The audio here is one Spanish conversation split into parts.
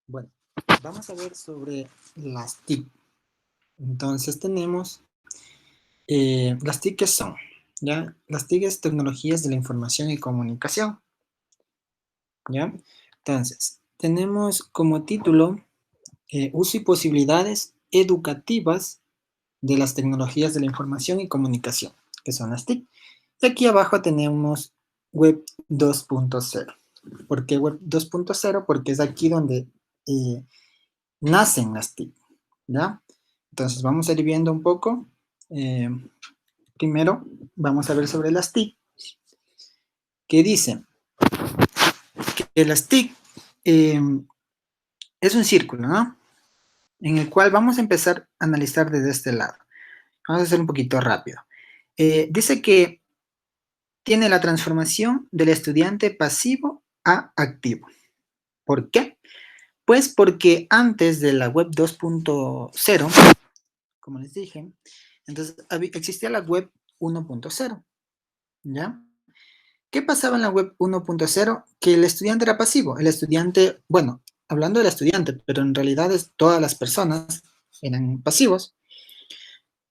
Bueno, vamos a ver sobre las TIC. Entonces tenemos las TIC que son, ¿ya? Las TIC es tecnologías de la información y comunicación, ¿ya? Entonces, tenemos como título uso y posibilidades educativas de las tecnologías de la información y comunicación, que son las TIC. Y aquí abajo tenemos Web 2.0. ¿Por qué Web 2.0? Porque es aquí donde nacen las TIC, ¿ya? Entonces vamos a ir viendo un poco. Primero vamos a ver sobre las TIC, que dicen que las TIC es un círculo, ¿no? En el cual vamos a empezar a analizar desde este lado. Vamos a hacer un poquito rápido. Dice que tiene la transformación del estudiante pasivo a activo. ¿Por qué? Pues porque antes de la web 2.0, como les dije, entonces existía la web 1.0, ¿ya? ¿Qué pasaba en la web 1.0? Que el estudiante era pasivo. El estudiante, bueno, hablando del estudiante, pero en realidad todas las personas eran pasivos.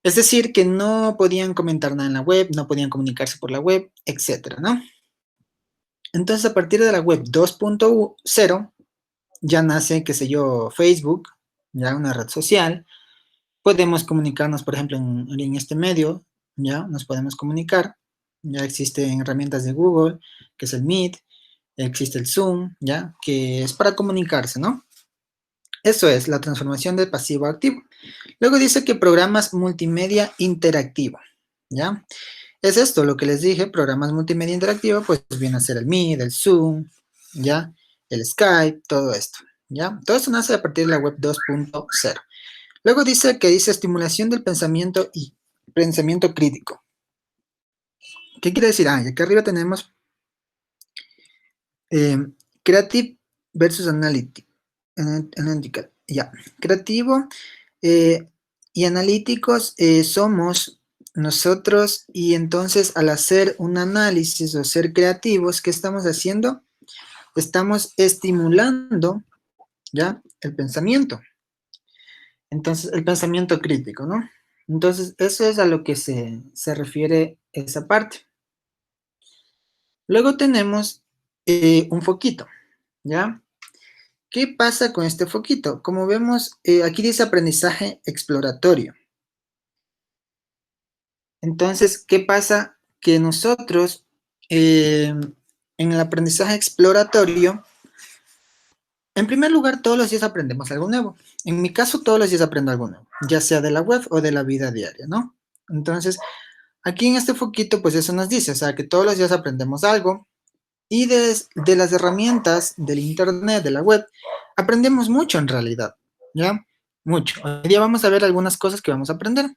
Es decir, que no podían comentar nada en la web, no podían comunicarse por la web, etcétera, ¿no? Entonces, a partir de la web 2.0, ya nace, qué sé yo, Facebook, ya una red social. Podemos comunicarnos, por ejemplo, en este medio, ya nos podemos comunicar. Ya existen herramientas de Google, que es el Meet, existe el Zoom, ya, que es para comunicarse, ¿no? Eso es la transformación de pasivo a activo. Luego dice que programas multimedia interactivo, ¿ya? Es esto lo que les dije, programas multimedia interactivo, pues viene a ser el Meet, el Zoom, ¿ya? El Skype, todo esto, ¿ya? Todo esto nace a partir de la web 2.0. Luego dice que dice estimulación del pensamiento y pensamiento crítico. ¿Qué quiere decir? Ah, y acá arriba tenemos creative versus analytical. Ya, creativo y analíticos somos nosotros, y entonces al hacer un análisis o ser creativos, ¿qué estamos haciendo? Estamos estimulando, ¿ya? El pensamiento. Entonces, el pensamiento crítico, ¿no? Entonces, eso es a lo que se refiere esa parte. Luego tenemos un foquito, ¿ya? ¿Qué pasa con este foquito? Como vemos, aquí dice aprendizaje exploratorio. Entonces, ¿qué pasa? Que nosotros, en el aprendizaje exploratorio, en primer lugar, todos los días aprendemos algo nuevo. En mi caso, todos los días aprendo algo nuevo, ya sea de la web o de la vida diaria, ¿no? Entonces, aquí en este foquito, pues eso nos dice, o sea, que todos los días aprendemos algo, y de las herramientas del internet, de la web, aprendemos mucho en realidad, ¿ya? Mucho. Hoy día vamos a ver algunas cosas que vamos a aprender,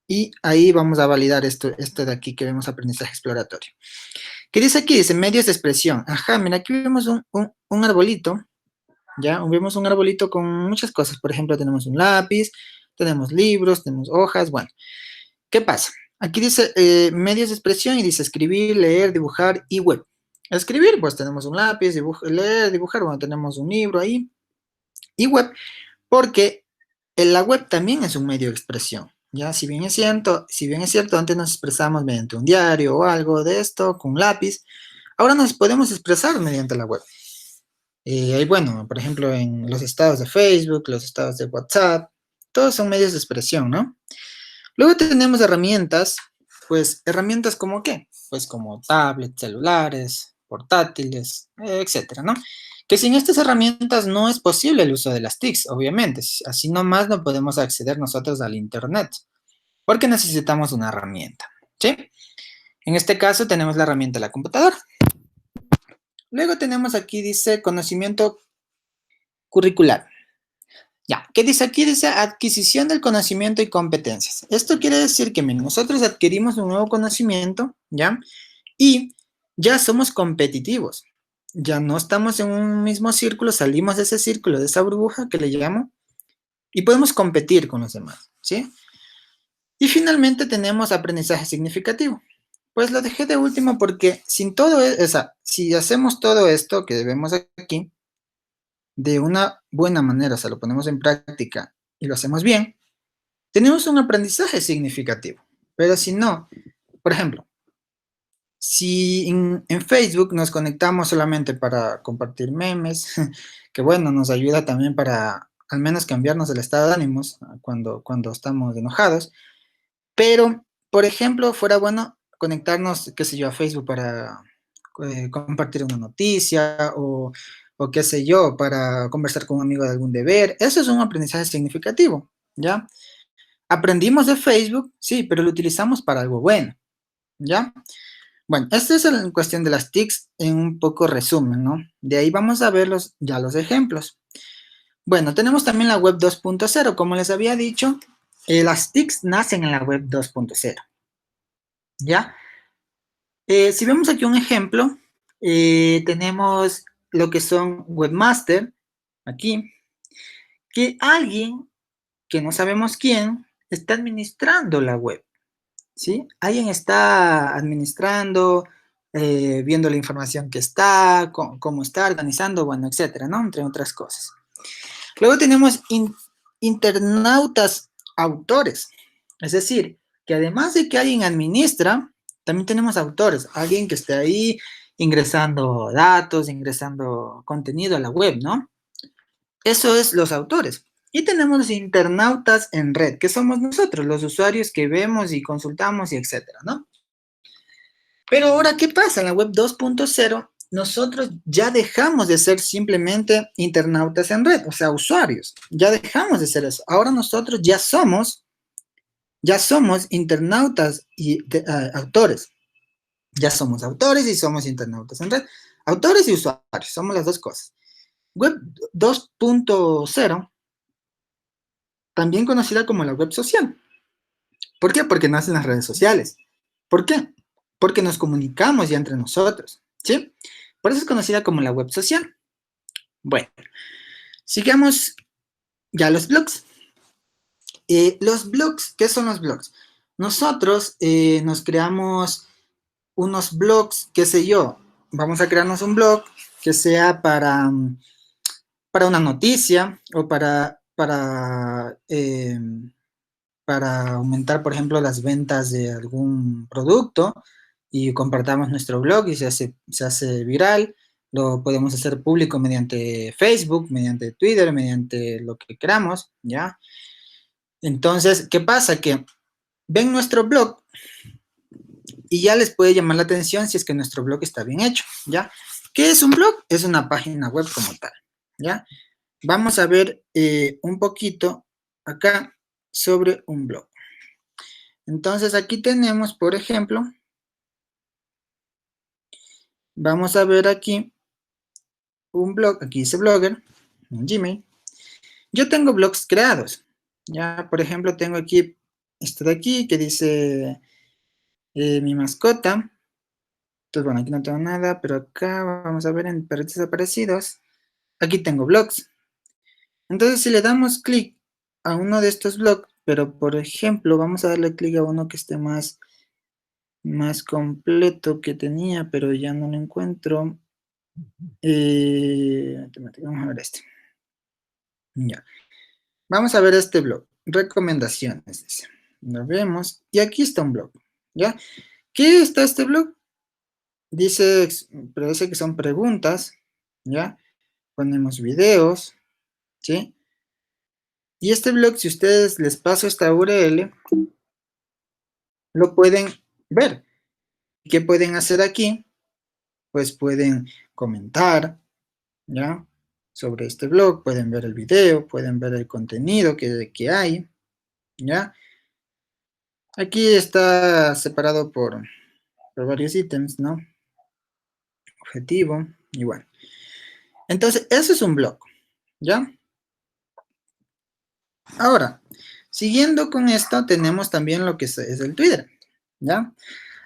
y ahí vamos a validar esto de aquí que vemos aprendizaje exploratorio. ¿Qué dice aquí? Dice medios de expresión. Ajá, mira, aquí vemos un arbolito, ¿ya? Vemos un arbolito con muchas cosas. Por ejemplo, tenemos un lápiz, tenemos libros, tenemos hojas, bueno. ¿Qué pasa? Aquí dice medios de expresión y dice escribir, leer, dibujar y web. Escribir, pues tenemos un lápiz, leer, dibujar, bueno, tenemos un libro ahí. Y web, porque la web también es un medio de expresión. Ya, si bien es cierto, antes nos expresamos mediante un diario o algo de esto, con un lápiz, ahora nos podemos expresar mediante la web. Y bueno, por ejemplo, en los estados de Facebook, los estados de WhatsApp, todos son medios de expresión, ¿no? Luego tenemos herramientas, pues herramientas como qué, pues como tablets, celulares, portátiles, etcétera, ¿no? Que sin estas herramientas no es posible el uso de las TICs, obviamente, así nomás no podemos acceder nosotros al internet, porque necesitamos una herramienta, ¿sí? En este caso tenemos la herramienta de la computadora. Luego tenemos aquí, dice, conocimiento curricular. Ya, ¿qué dice aquí? Dice adquisición del conocimiento y competencias. Esto quiere decir que nosotros adquirimos un nuevo conocimiento, ¿ya? Y ya somos competitivos. Ya no estamos en un mismo círculo, salimos de ese círculo, de esa burbuja que le llamo, y podemos competir con los demás, ¿sí? Y finalmente tenemos aprendizaje significativo. Pues lo dejé de último porque sin todo, o sea, si hacemos todo esto que vemos aquí, de una buena manera, o sea, lo ponemos en práctica y lo hacemos bien, tenemos un aprendizaje significativo. Pero si no, por ejemplo, si en Facebook nos conectamos solamente para compartir memes, que bueno, nos ayuda también para al menos cambiarnos el estado de ánimos cuando estamos enojados, pero, por ejemplo, fuera bueno conectarnos, qué sé yo, a Facebook para compartir una noticia o qué sé yo, para conversar con un amigo de algún deber. Eso es un aprendizaje significativo, ¿ya? Aprendimos de Facebook, sí, pero lo utilizamos para algo bueno, ¿ya? Bueno, esto es en cuestión de las TICs en un poco resumen, ¿no? De ahí vamos a ver ya los ejemplos. Bueno, tenemos también la web 2.0, como les había dicho, las TICs nacen en la web 2.0, ¿ya? Si vemos aquí un ejemplo, tenemos lo que son webmaster, aquí, que alguien, que no sabemos quién, está administrando la web, ¿sí? Alguien está administrando, viendo la información que está, cómo está organizando, bueno, etcétera, ¿no? Entre otras cosas. Luego tenemos internautas autores, es decir, que además de que alguien administra, también tenemos autores, alguien que esté ahí ingresando datos, ingresando contenido a la web, ¿no? Eso es los autores. Y tenemos los internautas en red, que somos nosotros, los usuarios que vemos y consultamos y etcétera, ¿no? Pero ahora, ¿qué pasa? En la web 2.0, nosotros ya dejamos de ser simplemente internautas en red, o sea, usuarios. Ya dejamos de ser eso. Ahora nosotros ya somos internautas y autores. Ya somos autores y somos internautas en red. Autores y usuarios, somos las dos cosas. Web 2.0, también conocida como la web social. ¿Por qué? Porque nacen las redes sociales. ¿Por qué? Porque nos comunicamos ya entre nosotros, ¿sí? Por eso es conocida como la web social. Bueno, sigamos ya los blogs. Los blogs, ¿qué son los blogs? Nosotros nos creamos unos blogs, qué sé yo, vamos a crearnos un blog que sea para una noticia o para aumentar, por ejemplo, las ventas de algún producto y compartamos nuestro blog y se hace viral. Lo podemos hacer público mediante Facebook, mediante Twitter, mediante lo que queramos, ¿ya? Entonces, ¿qué pasa? Que ven nuestro blog y ya les puede llamar la atención si es que nuestro blog está bien hecho, ¿ya? ¿Qué es un blog? Es una página web como tal, ¿ya? Vamos a ver un poquito acá sobre un blog. Entonces, aquí tenemos, por ejemplo, vamos a ver aquí un blog, aquí dice Blogger, en Gmail. Yo tengo blogs creados, ya, por ejemplo, tengo aquí, esto de aquí, que dice mi mascota. Entonces, bueno, aquí no tengo nada, pero acá vamos a ver en perritos desaparecidos. Aquí tengo blogs. Entonces, si le damos clic a uno de estos blogs, pero por ejemplo, vamos a darle clic a uno que esté más completo que tenía, pero ya no lo encuentro. Vamos a ver este. Ya. Vamos a ver este blog. Recomendaciones, dice. Lo vemos. Y aquí está un blog. ¿Ya? ¿Qué está este blog? Dice, parece que son preguntas. ¿Ya? Ponemos videos. ¿Sí? Y este blog, si ustedes les paso esta URL, lo pueden ver. ¿Qué pueden hacer aquí? Pues pueden comentar, ¿ya? Sobre este blog, pueden ver el video, pueden ver el contenido que hay, ¿ya? Aquí está separado por varios ítems, ¿no? Objetivo, y bueno. Entonces, eso es un blog, ¿ya? Ahora, siguiendo con esto, tenemos también lo que es el Twitter, ¿ya?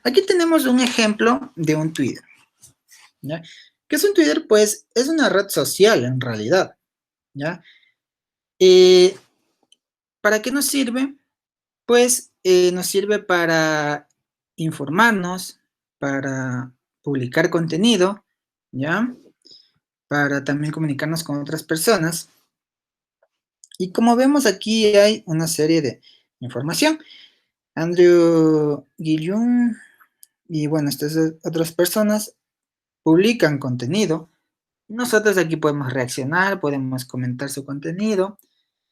Aquí tenemos un ejemplo de un Twitter, ¿ya? ¿Qué es un Twitter? Pues es una red social en realidad, ¿ya? ¿Para qué nos sirve? Pues nos sirve para informarnos, para publicar contenido, ¿ya? para también comunicarnos con otras personas. Y como vemos aquí hay una serie de información. Andrew Guillaume y bueno, estas otras personas publican contenido. Nosotros aquí podemos reaccionar, podemos comentar su contenido.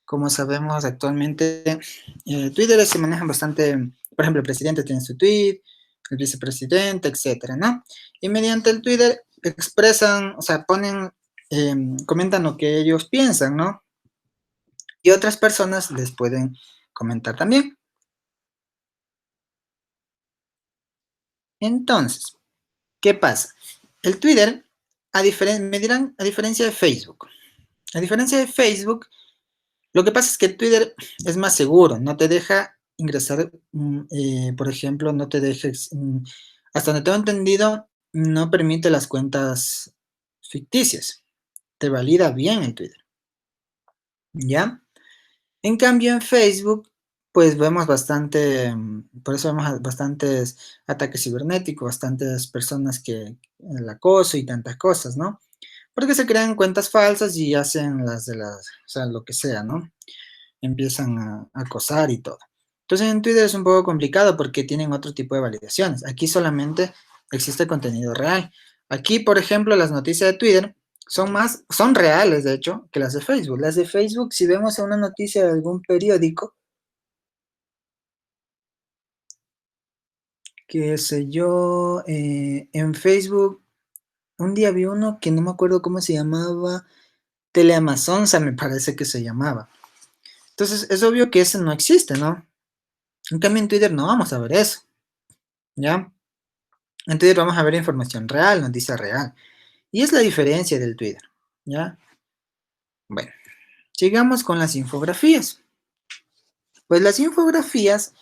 Como sabemos actualmente, Twitter se maneja bastante, por ejemplo, el presidente tiene su tweet, el vicepresidente, etcétera, ¿no? Y mediante el Twitter expresan, o sea, ponen, comentan lo que ellos piensan, ¿no? Y otras personas les pueden comentar también. Entonces, ¿qué pasa? El Twitter, me dirán, a diferencia de Facebook, a diferencia de Facebook, lo que pasa es que Twitter es más seguro, no te deja ingresar, por ejemplo, no te dejes, hasta donde tengo entendido, no permite las cuentas ficticias, te valida bien en Twitter, ¿ya? En cambio, en Facebook, pues vemos bastante, por eso vemos bastantes ataques cibernéticos, bastantes personas que el acoso y tantas cosas, ¿no? Porque se crean cuentas falsas y hacen o sea, lo que sea, ¿no? Empiezan a acosar y todo. Entonces en Twitter es un poco complicado porque tienen otro tipo de validaciones. Aquí solamente existe contenido real. Aquí, por ejemplo, las noticias de Twitter son reales, de hecho, que las de Facebook. Las de Facebook, si vemos una noticia de algún periódico, qué sé yo, en Facebook, un día vi uno que no me acuerdo cómo se llamaba, Teleamazonza me parece que se llamaba. Entonces es obvio que ese no existe, ¿no? En cambio en Twitter no vamos a ver eso, ¿ya? En Twitter vamos a ver información real, noticia real. Y es la diferencia del Twitter, ¿ya? Bueno, sigamos con las infografías. Pues las infografías,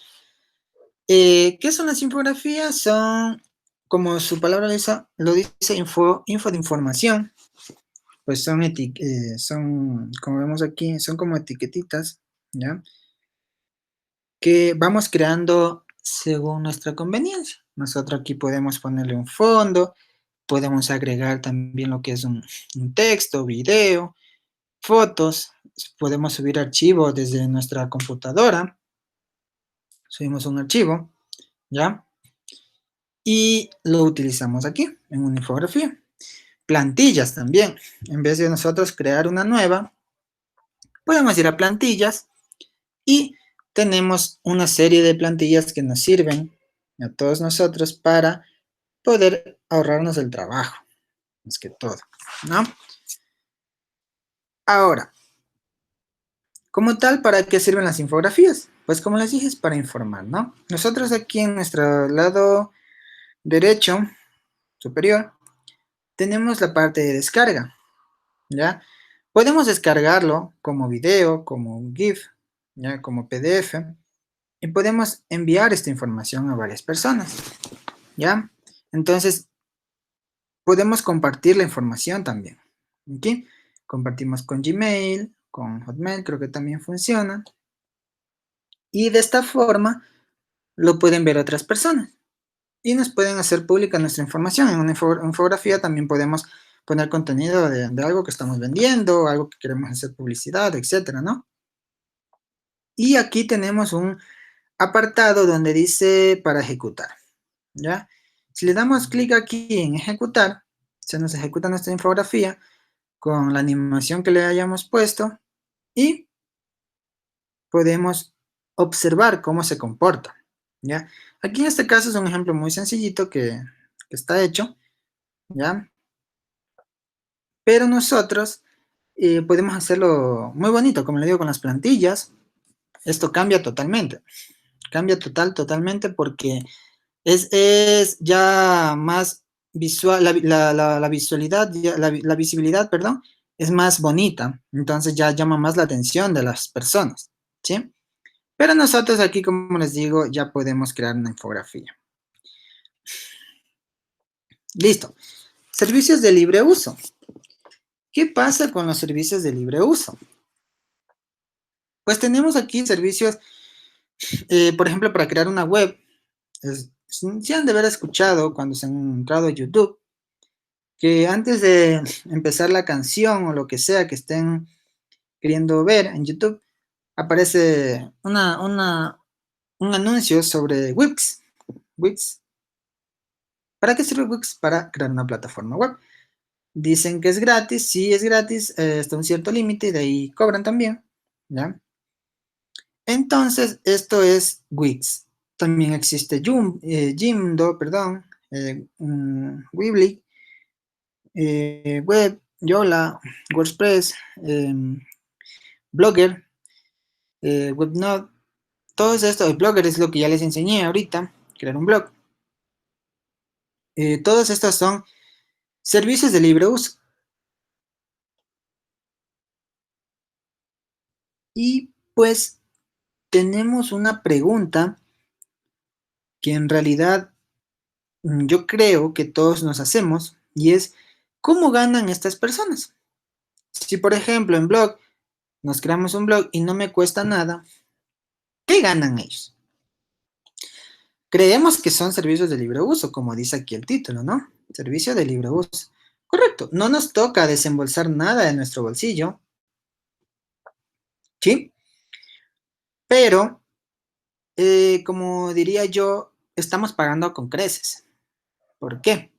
¿qué son las infografías? Son, como su palabra lo dice, info de información. Pues son, como vemos aquí, son como etiquetitas, ¿ya? Que vamos creando según nuestra conveniencia. Nosotros aquí podemos ponerle un fondo, podemos agregar también lo que es un texto, video, fotos, podemos subir archivos desde nuestra computadora, subimos un archivo, ¿ya? Y lo utilizamos aquí, en una infografía. Plantillas también, en vez de nosotros crear una nueva, podemos ir a plantillas y tenemos una serie de plantillas que nos sirven a todos nosotros para poder ahorrarnos el trabajo, más que todo, ¿no? Ahora, como tal, ¿para qué sirven las infografías? Pues como les dije, es para informar, ¿no? Nosotros aquí en nuestro lado derecho superior tenemos la parte de descarga, ¿ya? Podemos descargarlo como video, como GIF, ¿ya? Como PDF, y podemos enviar esta información a varias personas, ¿ya? Entonces, podemos compartir la información también, ¿ok? Compartimos con Gmail, con Hotmail, creo que también funciona, y de esta forma lo pueden ver otras personas y nos pueden hacer pública nuestra información. En una infografía también podemos poner contenido de algo que estamos vendiendo, algo que queremos hacer publicidad, etcétera, ¿no? Y aquí tenemos un apartado donde dice para ejecutar, ¿ya? Si le damos clic aquí en ejecutar, se nos ejecuta nuestra infografía con la animación que le hayamos puesto y podemos observar cómo se comporta, ¿ya? Aquí en este caso es un ejemplo muy sencillito que está hecho, ¿ya? Pero nosotros podemos hacerlo muy bonito, como le digo, con las plantillas. Esto cambia totalmente porque es ya más visual, la visualidad, la visibilidad, perdón, es más bonita, entonces ya llama más la atención de las personas, ¿sí? Pero nosotros aquí, como les digo, ya podemos crear una infografía. Listo. Servicios de libre uso. ¿Qué pasa con los servicios de libre uso? Pues tenemos aquí servicios, por ejemplo, para crear una web. Si han de haber escuchado cuando se han entrado a YouTube, que antes de empezar la canción o lo que sea que estén queriendo ver en YouTube, aparece un anuncio sobre Wix. Wix. ¿Para qué sirve Wix? Para crear una plataforma web. Dicen que es gratis, sí es gratis, hasta un cierto límite y de ahí cobran también, ¿ya? Entonces, esto es Wix. También existe Jimdo, perdón, Weebly, Web, Yola, WordPress, Blogger, Webnode, todo esto, el Blogger es lo que ya les enseñé ahorita, crear un blog. Todos estos son servicios de libre uso. Y pues tenemos una pregunta que en realidad yo creo que todos nos hacemos y es, ¿cómo ganan estas personas? Si por ejemplo en blog nos creamos un blog y no me cuesta nada, ¿qué ganan ellos? Creemos que son servicios de libre uso, como dice aquí el título, ¿no? Servicio de libre uso. Correcto, no nos toca desembolsar nada de nuestro bolsillo, ¿sí? Pero, como diría yo, estamos pagando con creces. ¿Por qué?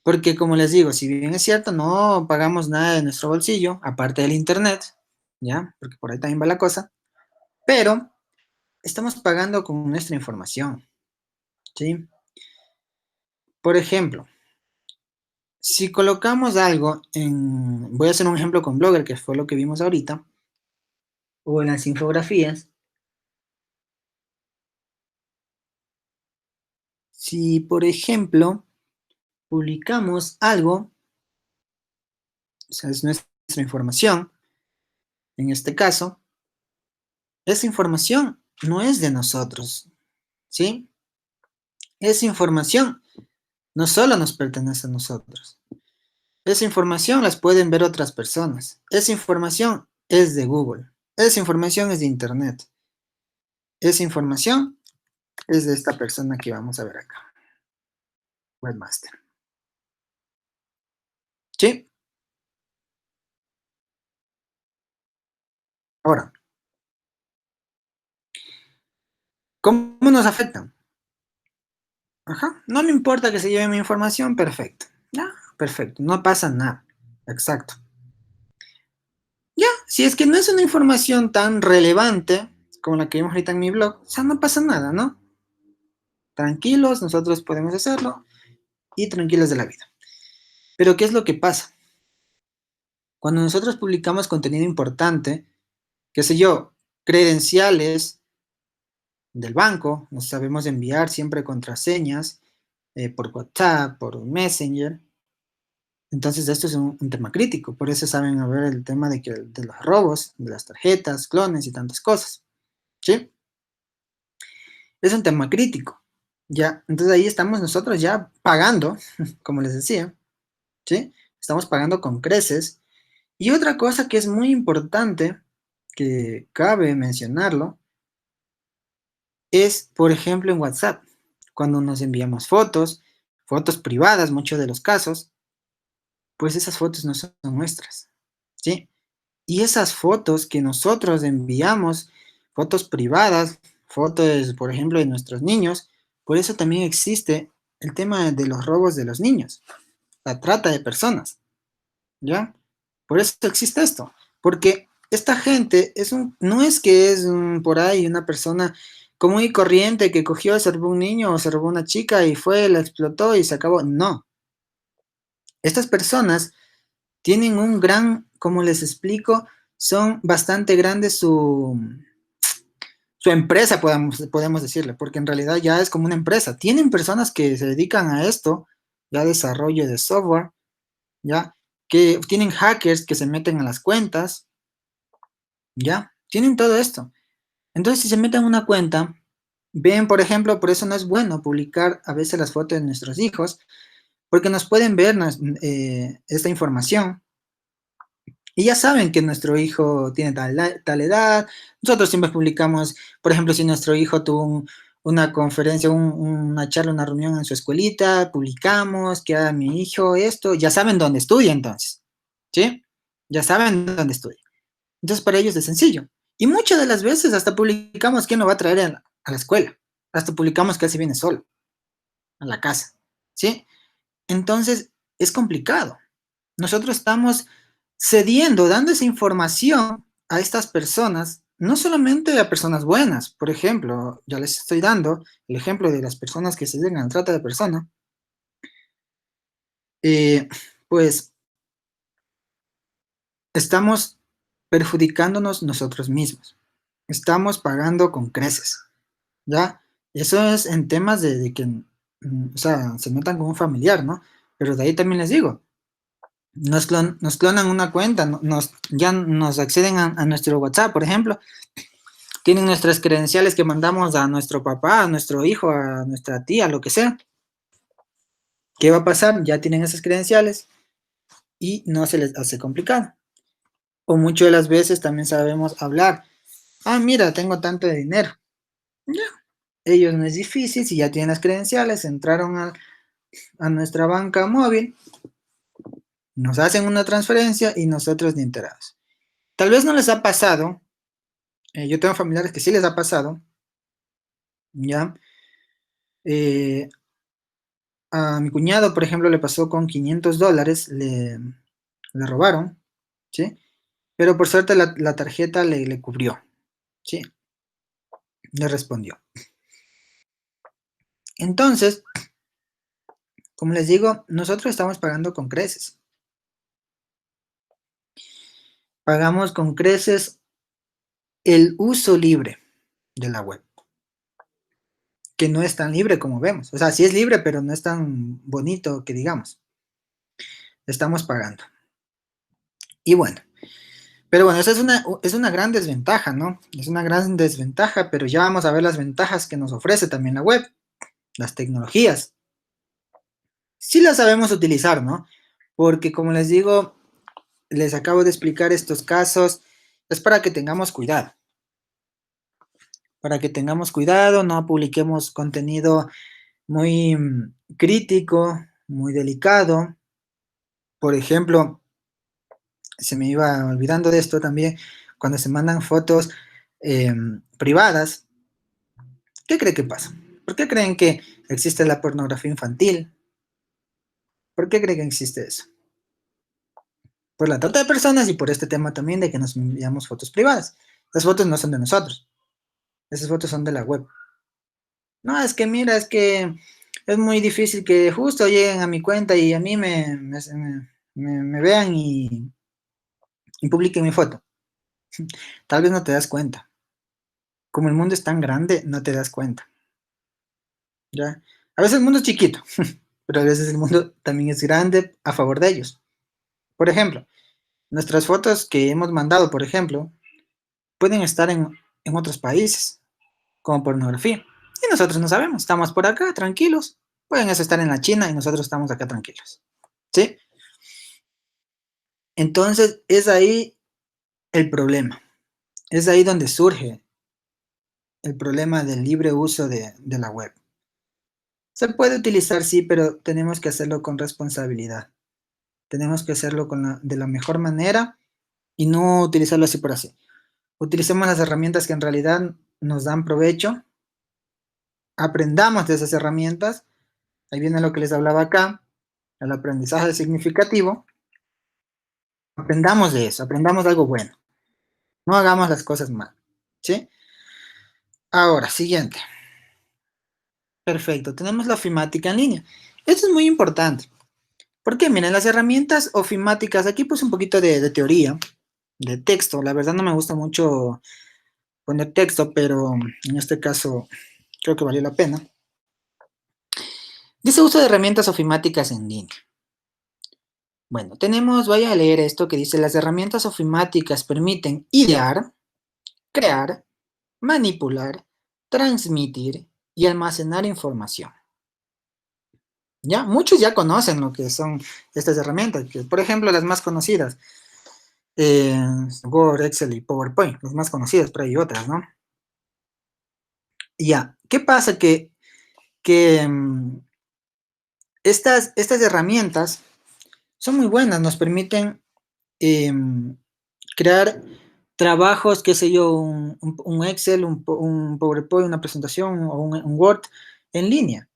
Porque como les digo, si bien es cierto, no pagamos nada de nuestro bolsillo, aparte del internet, ¿ya? Porque por ahí también va la cosa, pero estamos pagando con nuestra información, ¿sí? Por ejemplo, si colocamos algo en, voy a hacer un ejemplo con Blogger, que fue lo que vimos ahorita, o en las infografías, si por ejemplo publicamos algo, o sea, es nuestra información, en este caso, esa información no es de nosotros, ¿sí? Esa información no solo nos pertenece a nosotros. Esa información las pueden ver otras personas. Esa información es de Google. Esa información es de Internet. Esa información es de esta persona que vamos a ver acá, Webmaster. ¿Sí? Ahora, ¿cómo nos afectan? Ajá, no me importa que se lleve mi información, perfecto. Ya, perfecto, no pasa nada. Exacto. Ya, si es que no es una información tan relevante como la que vimos ahorita en mi blog, o sea, no pasa nada, ¿no? Tranquilos, nosotros podemos hacerlo y tranquilos de la vida. Pero ¿qué es lo que pasa? Cuando nosotros publicamos contenido importante, qué sé yo, credenciales del banco, nos sabemos enviar siempre contraseñas por WhatsApp, por Messenger. Entonces esto es un tema crítico, por eso saben ver el tema de los robos, de las tarjetas, clones y tantas cosas, ¿sí? Es un tema crítico, ¿ya? Entonces ahí estamos nosotros ya pagando, como les decía, ¿sí? Estamos pagando con creces. Y otra cosa que es muy importante, que cabe mencionarlo, es, por ejemplo, en WhatsApp, cuando nos enviamos fotos, fotos privadas, muchos de los casos, pues esas fotos no son nuestras, ¿sí? Y esas fotos que nosotros enviamos, fotos privadas, fotos, por ejemplo, de nuestros niños, por eso también existe el tema de los robos de los niños, la trata de personas, ¿ya? Por eso existe esto, porque esta gente no es que es por ahí una persona común y corriente que cogió, se robó un niño o se robó una chica y fue, la explotó y se acabó. No, estas personas tienen un gran, como les explico, son bastante grandes su empresa, podemos decirle, porque en realidad ya es como una empresa. Tienen personas que se dedican a esto, ya desarrollo de software, ya, que tienen hackers que se meten a las cuentas, ya, tienen todo esto. Entonces, si se meten a una cuenta, ven, por ejemplo, por eso no es bueno publicar a veces las fotos de nuestros hijos, porque nos pueden ver esta información. Y ya saben que nuestro hijo tiene tal edad. Nosotros siempre publicamos, por ejemplo, si nuestro hijo tuvo una conferencia, una charla, una reunión en su escuelita, publicamos que haga mi hijo esto, ya saben dónde estudia entonces, ¿sí? Ya saben dónde estudia. Entonces para ellos es sencillo. Y muchas de las veces hasta publicamos quién lo va a traer a la escuela, hasta publicamos que él se viene solo a la casa, ¿sí? Entonces es complicado. Nosotros estamos cediendo, dando esa información a estas personas, no solamente a personas buenas, por ejemplo, ya les estoy dando el ejemplo de las personas que se dedican al trata de personas, eh, pues estamos perjudicándonos nosotros mismos, estamos pagando con creces, ¿ya? Eso es en temas de que, o sea, se metan con un familiar, ¿no? Pero de ahí también les digo, nos clonan una cuenta, ya nos acceden a nuestro WhatsApp, por ejemplo, tienen nuestras credenciales que mandamos a nuestro papá, a nuestro hijo, a nuestra tía, lo que sea. ¿Qué va a pasar? Ya tienen esas credenciales y no se les hace complicado. O muchas de las veces también sabemos hablar. Ah, mira, tengo tanto de dinero. Ya. Ellos no es difícil, si ya tienen las credenciales, entraron a nuestra banca móvil, nos hacen una transferencia y nosotros ni enterados. Tal vez no les ha pasado, yo tengo familiares que sí les ha pasado, ¿ya? Eh, a mi cuñado, por ejemplo, le pasó con $500, le robaron, ¿sí? Pero por suerte la tarjeta le cubrió, ¿sí? Le respondió. Entonces, como les digo, nosotros estamos pagando con creces. Pagamos con creces el uso libre de la web, que no es tan libre como vemos. O sea, sí es libre, pero no es tan bonito que digamos. Estamos pagando. Y bueno, pero bueno, esa es una gran desventaja, ¿no? Es una gran desventaja, pero ya vamos a ver las ventajas que nos ofrece también la web, las tecnologías. Sí las sabemos utilizar, ¿no? Porque como les digo, les acabo de explicar estos casos, es para que tengamos cuidado, no publiquemos contenido muy crítico, muy delicado. Por ejemplo, se me iba olvidando de esto también, cuando se mandan fotos privadas, ¿qué cree que pasa? ¿Por qué creen que existe la pornografía infantil? ¿Por qué creen que existe eso? Por la trata de personas y por este tema también de que nos enviamos fotos privadas. Las fotos no son de nosotros, esas fotos son de la web. No, es que mira, es que es muy difícil que justo lleguen a mi cuenta y a mí me vean y publiquen mi foto. Tal vez no te das cuenta. Como el mundo es tan grande, no te das cuenta. ¿Ya? A veces el mundo es chiquito, pero a veces el mundo también es grande a favor de ellos. Por ejemplo, nuestras fotos que hemos mandado, por ejemplo, pueden estar en otros países, como pornografía. Y nosotros no sabemos, estamos por acá tranquilos. Pueden eso estar en la China y nosotros estamos acá tranquilos. ¿Sí? Entonces es ahí el problema. Es ahí donde surge el problema del libre uso de la web. Se puede utilizar, sí, pero tenemos que hacerlo con responsabilidad. Tenemos que hacerlo de la mejor manera y no utilizarlo así por así. Utilicemos las herramientas que en realidad nos dan provecho, aprendamos de esas herramientas, ahí viene lo que les hablaba acá, el aprendizaje significativo, aprendamos de eso, aprendamos algo bueno, no hagamos las cosas mal, ¿sí? Ahora, siguiente. Perfecto, tenemos la ofimática en línea. Esto es muy importante, porque miren, las herramientas ofimáticas, aquí puse un poquito de teoría, de texto, la verdad no me gusta mucho poner texto, pero en este caso creo que valió la pena. Dice uso de herramientas ofimáticas en línea. Bueno, voy a leer esto que dice, las herramientas ofimáticas permiten idear, crear, manipular, transmitir y almacenar información. ¿Ya? Muchos ya conocen lo que son estas herramientas, que, por ejemplo, las más conocidas, Word, Excel y PowerPoint, las más conocidas, pero hay otras, ¿no? Ya, ¿qué pasa? Que estas herramientas son muy buenas, nos permiten crear trabajos, qué sé yo, un Excel, un PowerPoint, una presentación o un Word en línea.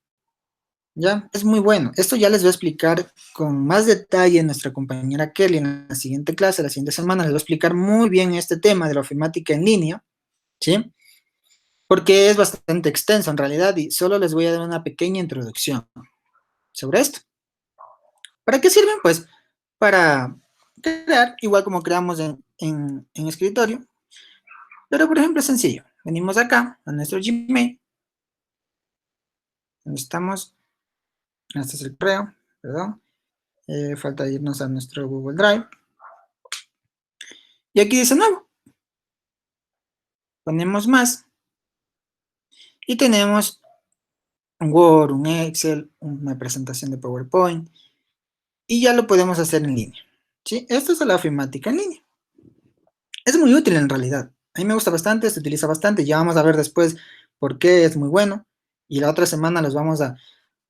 ¿Ya? Es muy bueno. Esto ya les voy a explicar con más detalle nuestra compañera Kelly en la siguiente clase, la siguiente semana. Les voy a explicar muy bien este tema de la ofimática en línea, ¿sí? Porque es bastante extenso en realidad y solo les voy a dar una pequeña introducción sobre esto. ¿Para qué sirven? Pues para crear, igual como creamos en escritorio, pero por ejemplo es sencillo. Venimos acá a nuestro Gmail, donde estamos, este es el correo, perdón, falta irnos a nuestro Google Drive, y aquí dice nuevo, ponemos más, y tenemos un Word, un Excel, una presentación de PowerPoint, y ya lo podemos hacer en línea, ¿sí? Esto es la ofimática en línea. Es muy útil en realidad. A mí me gusta bastante, se utiliza bastante. Ya vamos a ver después por qué es muy bueno. Y la otra semana los vamos a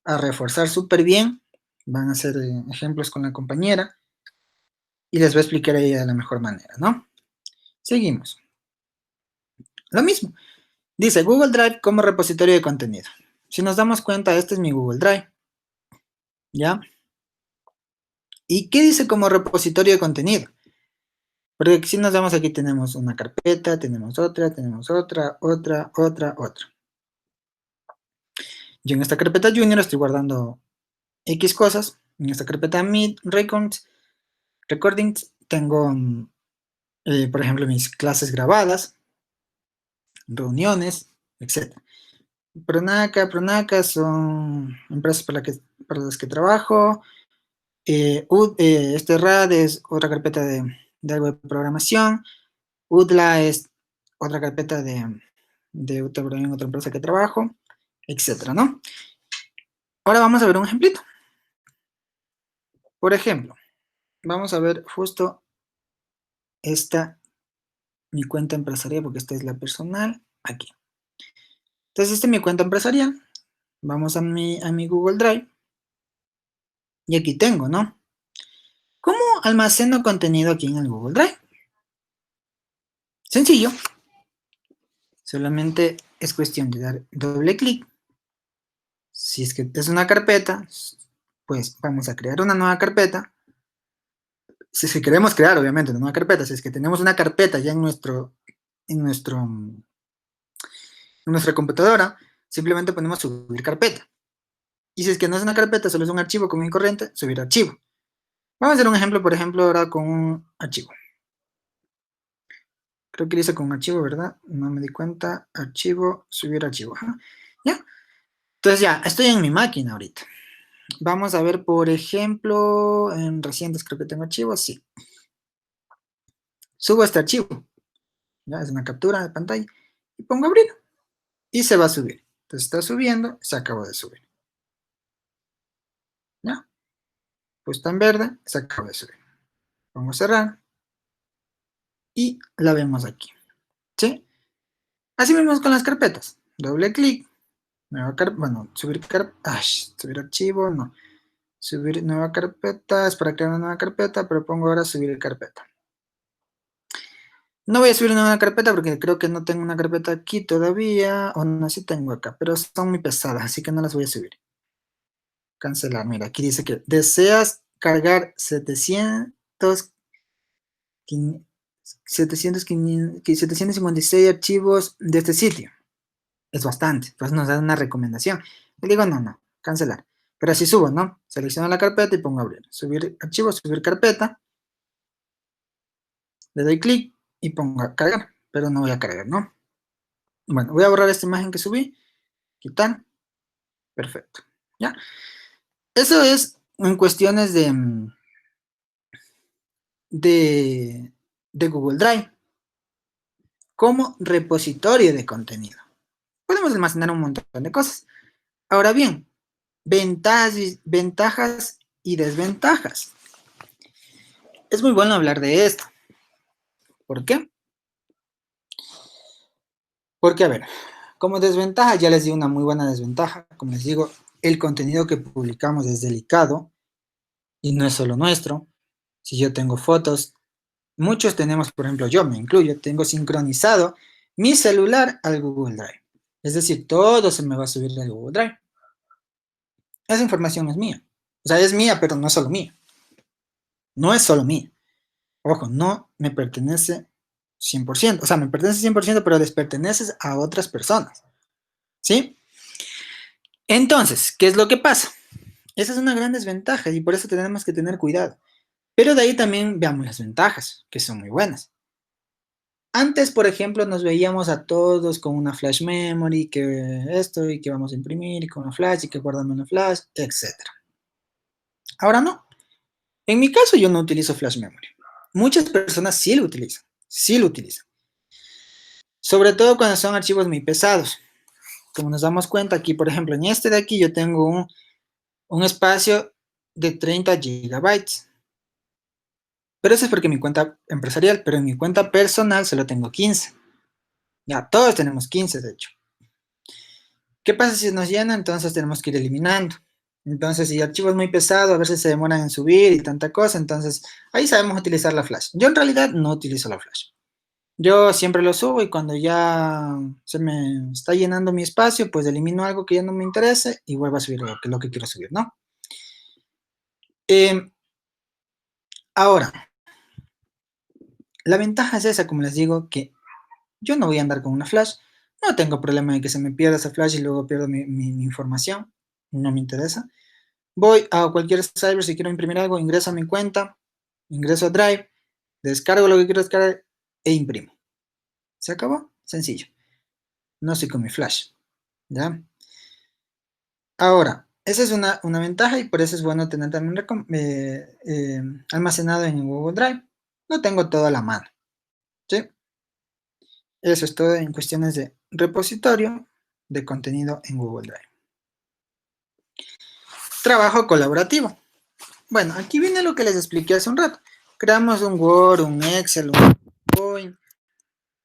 reforzar súper bien. Van a hacer ejemplos con la compañera. Y les voy a explicar a ella de la mejor manera, ¿no? Seguimos. Lo mismo. Dice Google Drive como repositorio de contenido. Si nos damos cuenta, este es mi Google Drive. ¿Ya? ¿Y qué dice como repositorio de contenido? Porque si nos damos aquí tenemos una carpeta, tenemos otra, otra. Yo en esta carpeta Junior estoy guardando X cosas. En esta carpeta Meet, Recordings, tengo, por ejemplo, mis clases grabadas, reuniones, etc. Pronaca son empresas para las que trabajo. Este RAD es otra carpeta de algo de programación. UDLA es otra carpeta de otra empresa que trabajo, etcétera, ¿no? Ahora vamos a ver un ejemplito. Por ejemplo, vamos a ver justo esta, mi cuenta empresarial, porque esta es la personal, aquí. Entonces, esta es mi cuenta empresarial. Vamos a mi Google Drive. Y aquí tengo, ¿no? ¿Cómo almaceno contenido aquí en el Google Drive? Sencillo. Solamente es cuestión de dar doble clic. Si es que es una carpeta, pues vamos a crear una nueva carpeta. Si es que queremos crear, obviamente, una nueva carpeta, si es que tenemos una carpeta ya en nuestra computadora, simplemente ponemos subir carpeta. Y si es que no es una carpeta, solo es un archivo común y corriente, subir archivo. Vamos a hacer un ejemplo, por ejemplo, ahora con un archivo. Creo que lo hice con un archivo, ¿verdad? No me di cuenta. Archivo, subir archivo. Ajá. ¿Ya? Entonces ya, estoy en mi máquina ahorita. Vamos a ver, por ejemplo, en recientes creo que tengo archivos, sí. Subo este archivo. Ya, es una captura de pantalla. Y pongo abrir. Y se va a subir. Entonces está subiendo, se acabó de subir. ¿Ya? Pues está en verde, se acabó de subir. Pongo cerrar. Y la vemos aquí. ¿Sí? Así mismo con las carpetas. Doble clic. Nueva carpeta. Bueno, subir archivo, no. Subir nueva carpeta. Es para crear una nueva carpeta, pero pongo ahora subir carpeta. No voy a subir una nueva carpeta porque creo que no tengo una carpeta aquí todavía. O no, sí tengo acá, pero son muy pesadas, así que no las voy a subir. Cancelar. Mira, aquí dice que deseas cargar 756 archivos de este sitio. Es bastante, pues nos da una recomendación. Le digo, no, cancelar. Pero así subo, ¿no? Selecciono la carpeta y pongo abrir. Subir archivo, subir carpeta. Le doy clic y pongo a cargar, pero no voy a cargar, ¿no? Bueno, voy a borrar esta imagen que subí. Quitar. Perfecto. ¿Ya? Eso es en cuestiones de Google Drive como repositorio de contenido. Podemos almacenar un montón de cosas. Ahora bien, ventajas y desventajas. Es muy bueno hablar de esto. ¿Por qué? Porque, a ver, Como desventaja, ya les di una muy buena desventaja. Como les digo, el contenido que publicamos es delicado y no es solo nuestro. Si yo tengo fotos, muchos tenemos, por ejemplo, yo me incluyo, tengo sincronizado mi celular al Google Drive. Es decir, todo se me va a subir al Google Drive. Esa información no es mía. O sea, es mía, pero no es solo mía. No es solo mía. Ojo, no me pertenece 100%. O sea, me pertenece 100%, pero les pertenece a otras personas. ¿Sí? Entonces, ¿qué es lo que pasa? Esa es una gran desventaja y por eso tenemos que tener cuidado. Pero de ahí también veamos las ventajas, que son muy buenas. Antes, por ejemplo, nos veíamos a todos con una flash memory, que esto y que vamos a imprimir, y con una flash y que guardamos una flash, etc. Ahora no. En mi caso yo no utilizo flash memory. Muchas personas sí lo utilizan, sí lo utilizan. Sobre todo cuando son archivos muy pesados. Como nos damos cuenta aquí, por ejemplo, en este de aquí yo tengo un espacio de 30 gigabytes. Pero eso es porque mi cuenta empresarial, pero en mi cuenta personal solo tengo 15. Ya, todos tenemos 15, de hecho. ¿Qué pasa si nos llena? Entonces tenemos que ir eliminando. Entonces, si el archivo es muy pesado, a veces se demoran en subir y tanta cosa, entonces ahí sabemos utilizar la flash. Yo en realidad no utilizo la flash. Yo siempre lo subo y cuando ya se me está llenando mi espacio, pues elimino algo que ya no me interese y vuelvo a subir lo que quiero subir, ¿no? Ahora, la ventaja es esa, como les digo, que yo no voy a andar con una flash, no tengo problema de que se me pierda esa flash y luego pierdo mi información, no me interesa. Voy a cualquier cyber, si quiero imprimir algo, ingreso a mi cuenta, ingreso a Drive, descargo lo que quiero descargar e imprimo. ¿Se acabó? Sencillo. No estoy con mi flash, ¿ya? Ahora, esa es una ventaja y por eso es bueno tener también almacenado en Google Drive. No tengo todo a la mano, ¿sí? Eso es todo en cuestiones de repositorio de contenido en Google Drive. Trabajo colaborativo. Bueno, aquí viene lo que les expliqué hace un rato. Creamos un Word, un Excel, un PowerPoint,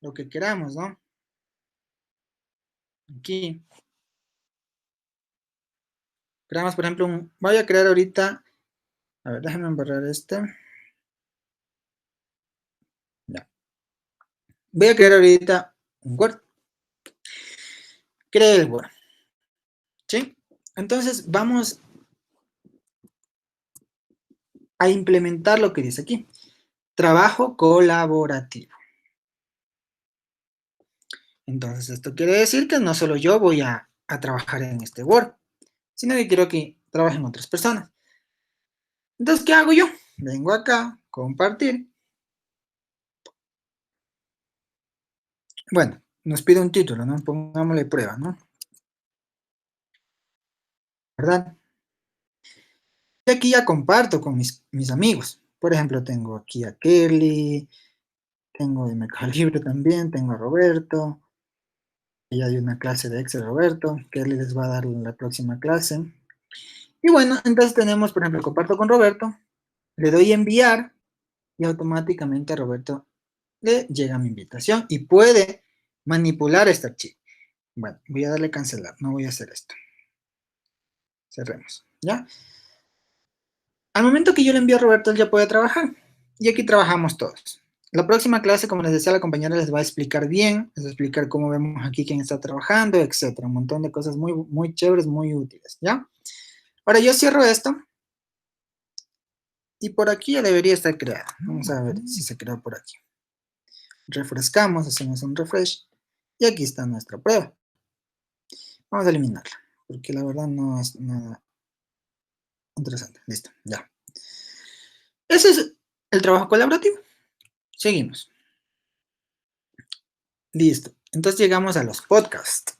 lo que queramos, ¿no? Aquí. Creamos, por ejemplo, voy a crear ahorita, a ver, déjame borrar este. Ya. Voy a crear ahorita un Word. Creé el Word. ¿Sí? Entonces, vamos a implementar lo que dice aquí. Trabajo colaborativo. Entonces, esto quiere decir que no solo yo voy a trabajar en este Word, sino que quiero que trabajen otras personas. Entonces, ¿qué hago yo? Vengo acá, compartir. Bueno, nos pide un título, ¿no? Pongámosle prueba, ¿no? ¿Verdad? Y aquí ya comparto con mis amigos. Por ejemplo, tengo aquí a Kelly, tengo de Mercado Libre también, tengo a Roberto. Ya hay una clase de Excel, Roberto. Kelly les va a dar la próxima clase. Y bueno, entonces tenemos, por ejemplo, comparto con Roberto, le doy enviar y automáticamente a Roberto le llega mi invitación y puede manipular este archivo. Bueno, voy a darle cancelar, no voy a hacer esto. Cerremos, ¿ya? Al momento que yo le envío a Roberto, él ya puede trabajar. Y aquí trabajamos todos. La próxima clase, como les decía, la compañera les va a explicar bien, les va a explicar cómo vemos aquí quién está trabajando, etcétera. Un montón de cosas muy, muy chéveres, muy útiles, ¿ya? Ahora yo cierro esto. Y por aquí ya debería estar creada. Vamos a ver si se crea por aquí. Refrescamos, hacemos un refresh. Y aquí está nuestra prueba. Vamos a eliminarla, porque la verdad no es nada interesante. Listo, ya. Ese es el trabajo colaborativo. Seguimos. Listo. Entonces llegamos a los podcasts.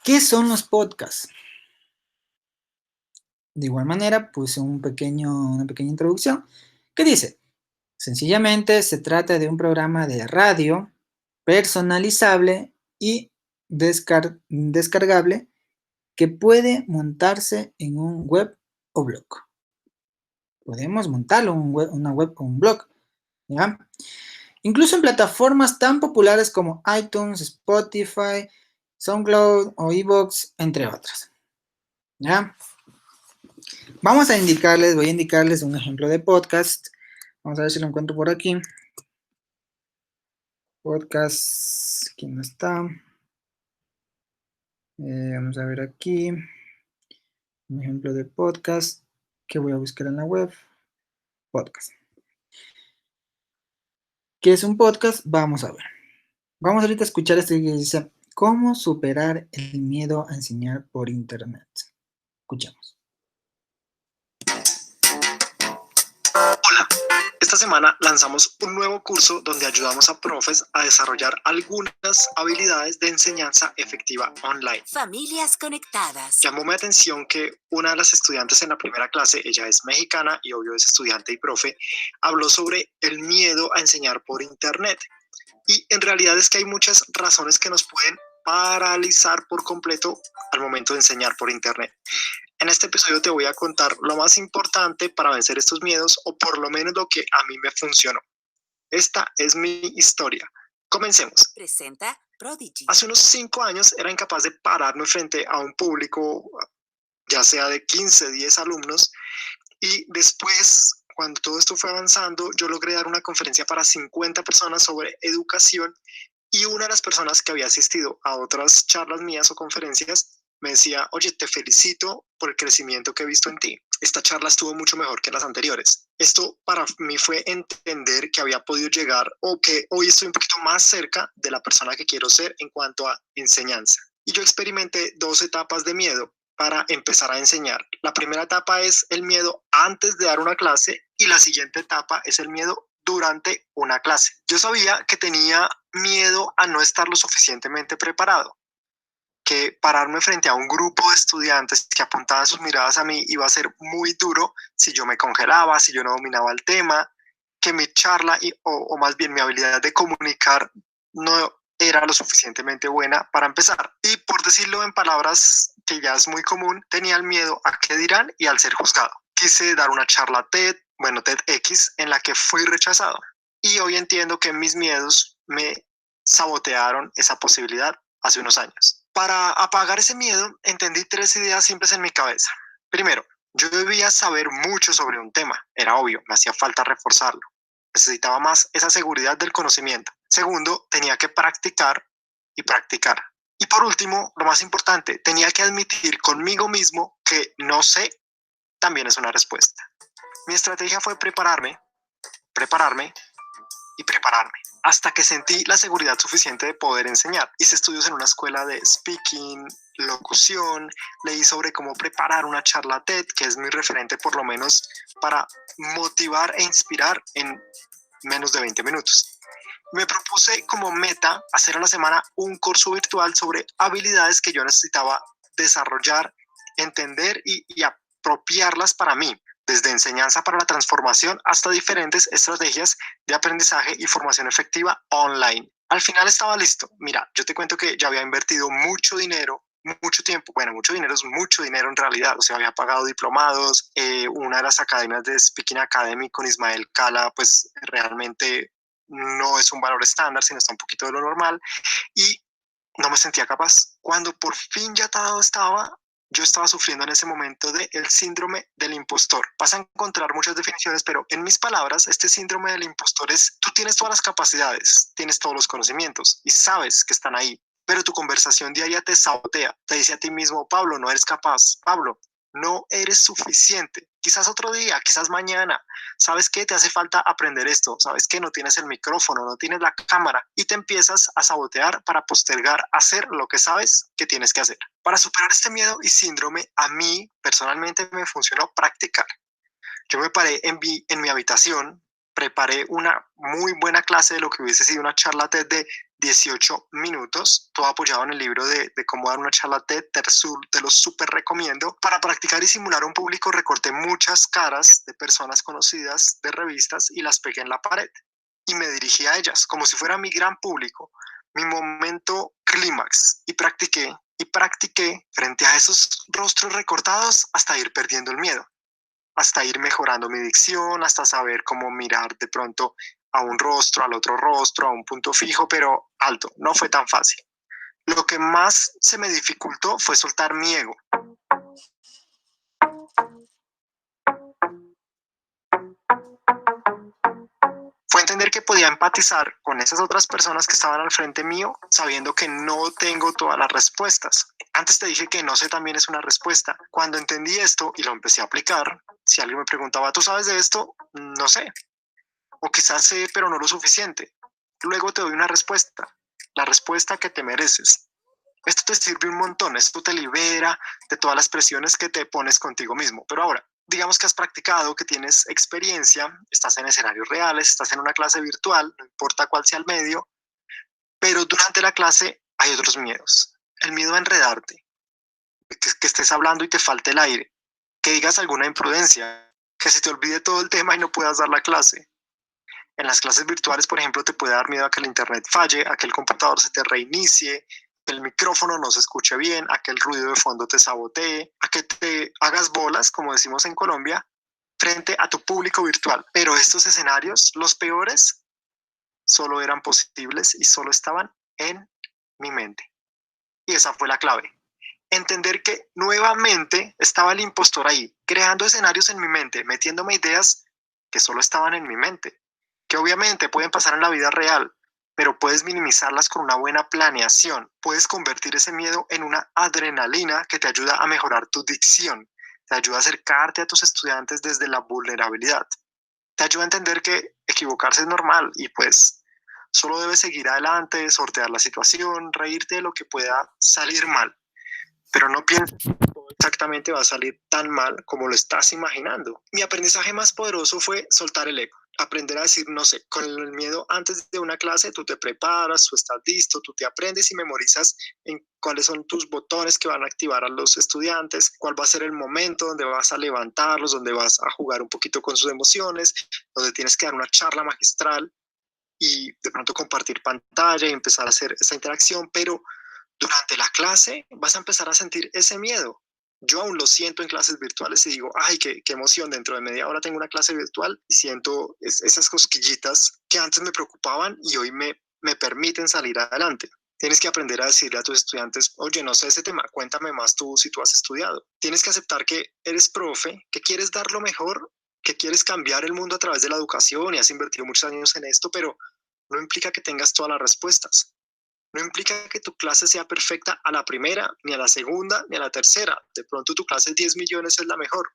¿Qué son los podcasts? De igual manera, puse una pequeña introducción que dice, sencillamente se trata de un programa de radio personalizable y descargable que puede montarse en un web o blog. Podemos montarlo en una web o un blog, ¿ya? Incluso en plataformas tan populares como iTunes, Spotify SoundCloud o iVoox, entre otras. ¿Ya? Voy a indicarles un ejemplo de podcast. Vamos a ver si lo encuentro por aquí. Podcast, aquí no está. Vamos a ver aquí. Un ejemplo de podcast que voy a buscar en la web. Podcast. ¿Qué es un podcast? Vamos a ver. Vamos ahorita a escuchar este que dice, ¿cómo superar el miedo a enseñar por internet? Escuchamos. Hola, esta semana lanzamos un nuevo curso donde ayudamos a profes a desarrollar algunas habilidades de enseñanza efectiva online. Familias conectadas. Llamó mi atención que una de las estudiantes en la primera clase, ella es mexicana y obvio es estudiante y profe, habló sobre el miedo a enseñar por internet. Y en realidad es que hay muchas razones que nos pueden paralizar por completo al momento de enseñar por internet. En este episodio te voy a contar lo más importante para vencer estos miedos, o por lo menos lo que a mí me funcionó. Esta es mi historia. Comencemos. Presenta Prodigy. Hace unos 5 años era incapaz de pararme frente a un público, ya sea de 15, 10 alumnos, y después, cuando todo esto fue avanzando, yo logré dar una conferencia para 50 personas sobre educación, y una de las personas que había asistido a otras charlas mías o conferencias me decía, oye, te felicito por el crecimiento que he visto en ti. Esta charla estuvo mucho mejor que las anteriores. Esto para mí fue entender que había podido llegar, o que hoy estoy un poquito más cerca de la persona que quiero ser en cuanto a enseñanza. Y yo experimenté 2 etapas de miedo para empezar a enseñar. La primera etapa es el miedo antes de dar una clase, y la siguiente etapa es el miedo durante una clase. Yo sabía que tenía miedo a no estar lo suficientemente preparado, que pararme frente a un grupo de estudiantes que apuntaban sus miradas a mí iba a ser muy duro si yo me congelaba, si yo no dominaba el tema, que mi charla o más bien mi habilidad de comunicar no era lo suficientemente buena para empezar. Y por decirlo en palabras que ya es muy común, tenía el miedo a qué dirán y al ser juzgado. Quise dar una charla TEDx, en la que fui rechazado. Y hoy entiendo que mis miedos me sabotearon esa posibilidad hace unos años. Para apagar ese miedo, entendí 3 ideas simples en mi cabeza. Primero, yo debía saber mucho sobre un tema. Era obvio, me hacía falta reforzarlo. Necesitaba más esa seguridad del conocimiento. Segundo, tenía que practicar y practicar. Y por último, lo más importante, tenía que admitir conmigo mismo que no sé también es una respuesta. Mi estrategia fue prepararme y prepararme, hasta que sentí la seguridad suficiente de poder enseñar. Hice estudios en una escuela de speaking, locución, leí sobre cómo preparar una charla TED, que es mi referente por lo menos para motivar e inspirar en menos de 20 minutos. Me propuse como meta hacer a la semana un curso virtual sobre habilidades que yo necesitaba desarrollar, entender y apropiarlas para mí, desde enseñanza para la transformación hasta diferentes estrategias de aprendizaje y formación efectiva online. Al final estaba listo. Mira, yo te cuento que ya había invertido mucho dinero, mucho tiempo. Bueno, mucho dinero es mucho dinero en realidad. O sea, había pagado diplomados. Una de las academias de Speaking Academy con Ismael Cala, pues realmente no es un valor estándar, sino está un poquito de lo normal. Y no me sentía capaz. Cuando por fin ya todo estaba, yo estaba sufriendo en ese momento del síndrome del impostor. Vas a encontrar muchas definiciones, pero en mis palabras, este síndrome del impostor es: tú tienes todas las capacidades, tienes todos los conocimientos y sabes que están ahí, pero tu conversación diaria te sabotea. Te dice a ti mismo, Pablo, no eres capaz. Pablo, no eres suficiente. Quizás otro día, quizás mañana. ¿Sabes qué? Te hace falta aprender esto. ¿Sabes qué? No tienes el micrófono, no tienes la cámara, y te empiezas a sabotear para postergar hacer lo que sabes que tienes que hacer. Para superar este miedo y síndrome, a mí personalmente me funcionó practicar. Yo me paré en mi habitación, preparé una muy buena clase de lo que hubiese sido una charla TED de 18 minutos, todo apoyado en el libro de cómo dar una charla TED, te lo súper recomiendo. Para practicar y simular un público, recorté muchas caras de personas conocidas de revistas y las pegué en la pared. Y me dirigí a ellas como si fuera mi gran público, mi momento clímax. Y practiqué frente a esos rostros recortados hasta ir perdiendo el miedo, hasta ir mejorando mi dicción, hasta saber cómo mirar de pronto a un rostro, al otro rostro, a un punto fijo, pero alto. No fue tan fácil. Lo que más se me dificultó fue soltar mi ego. Fue entender que podía empatizar con esas otras personas que estaban al frente mío, sabiendo que no tengo todas las respuestas. Antes te dije que no sé también es una respuesta. Cuando entendí esto y lo empecé a aplicar, si alguien me preguntaba, ¿tú sabes de esto? No sé. O quizás sé, pero no lo suficiente. Luego te doy una respuesta, la respuesta que te mereces. Esto te sirve un montón, esto te libera de todas las presiones que te pones contigo mismo. Pero ahora, digamos que has practicado, que tienes experiencia, estás en escenarios reales, estás en una clase virtual, no importa cuál sea el medio, pero durante la clase hay otros miedos. El miedo a enredarte, que estés hablando y te falte el aire, que digas alguna imprudencia, que se te olvide todo el tema y no puedas dar la clase. En las clases virtuales, por ejemplo, te puede dar miedo a que el internet falle, a que el computador se te reinicie, que el micrófono no se escuche bien, a que el ruido de fondo te sabotee, a que te hagas bolas, como decimos en Colombia, frente a tu público virtual. Pero estos escenarios, los peores, solo eran posibles y solo estaban en mi mente. Y esa fue la clave. Entender que nuevamente estaba el impostor ahí, creando escenarios en mi mente, metiéndome ideas que solo estaban en mi mente, que obviamente pueden pasar en la vida real, pero puedes minimizarlas con una buena planeación. Puedes convertir ese miedo en una adrenalina que te ayuda a mejorar tu dicción, te ayuda a acercarte a tus estudiantes desde la vulnerabilidad, te ayuda a entender que equivocarse es normal y pues solo debes seguir adelante, sortear la situación, reírte de lo que pueda salir mal, pero no pienses que todo exactamente va a salir tan mal como lo estás imaginando. Mi aprendizaje más poderoso fue soltar el ego, aprender a decir, no sé, con el miedo antes de una clase, tú te preparas, tú estás listo, tú te aprendes y memorizas en cuáles son tus botones que van a activar a los estudiantes, cuál va a ser el momento donde vas a levantarlos, donde vas a jugar un poquito con sus emociones, donde tienes que dar una charla magistral y de pronto compartir pantalla y empezar a hacer esa interacción, pero durante la clase vas a empezar a sentir ese miedo. Yo aún lo siento en clases virtuales y digo, ay, qué emoción, dentro de media hora tengo una clase virtual y siento esas cosquillitas que antes me preocupaban y hoy me permiten salir adelante. Tienes que aprender a decirle a tus estudiantes, oye, no sé ese tema, cuéntame más tú si tú has estudiado. Tienes que aceptar que eres profe, que quieres dar lo mejor, que quieres cambiar el mundo a través de la educación y has invertido muchos años en esto, pero no implica que tengas todas las respuestas. No implica que tu clase sea perfecta a la primera, ni a la segunda, ni a la tercera. De pronto tu clase de 10 millones es la mejor.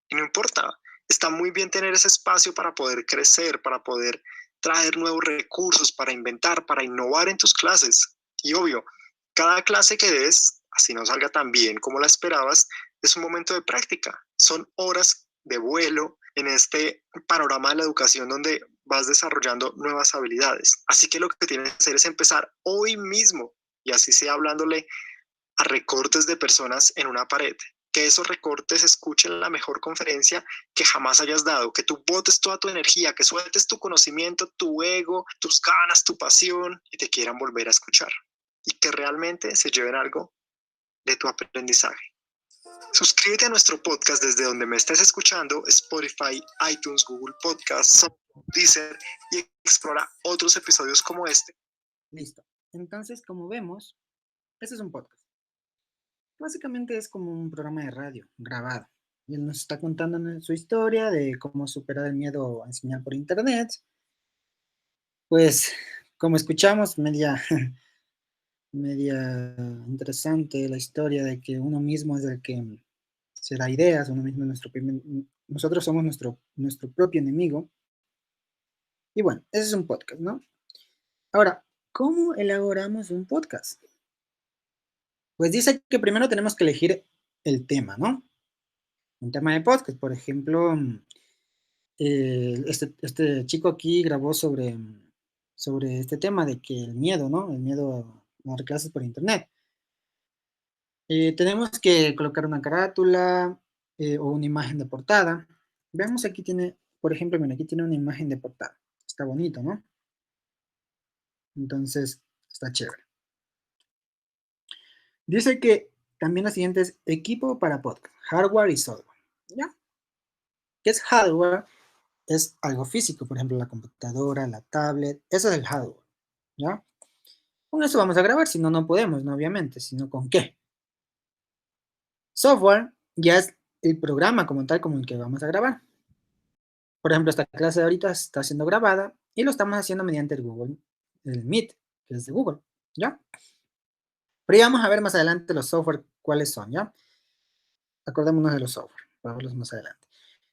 Y no importa. Está muy bien tener ese espacio para poder crecer, para poder traer nuevos recursos, para inventar, para innovar en tus clases. Y obvio, cada clase que des, así no salga tan bien como la esperabas, es un momento de práctica. Son horas de vuelo en este panorama de la educación donde vas desarrollando nuevas habilidades. Así que lo que tienes que hacer es empezar hoy mismo y así sea hablándole a recortes de personas en una pared. Que esos recortes escuchen la mejor conferencia que jamás hayas dado, que tú botes toda tu energía, que sueltes tu conocimiento, tu ego, tus ganas, tu pasión y te quieran volver a escuchar. Y que realmente se lleven algo de tu aprendizaje. Suscríbete a nuestro podcast desde donde me estés escuchando, Spotify, iTunes, Google Podcasts, Deezer, y explora otros episodios como este. Listo. Entonces, como vemos, este es un podcast. Básicamente es como un programa de radio grabado. Y él nos está contando su historia de cómo superar el miedo a enseñar por internet. Pues, como escuchamos, media interesante la historia de que uno mismo es el que se da ideas, uno mismo es nosotros somos nuestro propio enemigo. Y bueno, ese es un podcast, ¿no? Ahora, ¿cómo elaboramos un podcast? Pues dice que primero tenemos que elegir el tema, ¿no? Un tema de podcast, por ejemplo, este chico aquí grabó sobre este tema de que el miedo, ¿no? El miedo a dar clases por internet. Tenemos que colocar una carátula o una imagen de portada. Veamos, aquí tiene, por ejemplo, mira, aquí tiene una imagen de portada. Está bonito, ¿no? Entonces, está chévere. Dice que también la siguiente es equipo para podcast, hardware y software. ¿Ya? ¿Qué es hardware? Es algo físico, por ejemplo, la computadora, la tablet, eso es el hardware, ¿ya? Con eso vamos a grabar, si no, no podemos, ¿no? Obviamente, sino con qué. Software ya es el programa como tal como el que vamos a grabar. Por ejemplo, esta clase de ahorita está siendo grabada y lo estamos haciendo mediante el Meet, que es de Google, ¿ya? Pero ya vamos a ver más adelante los software cuáles son, ¿ya? Acordémonos de los software, para verlos más adelante.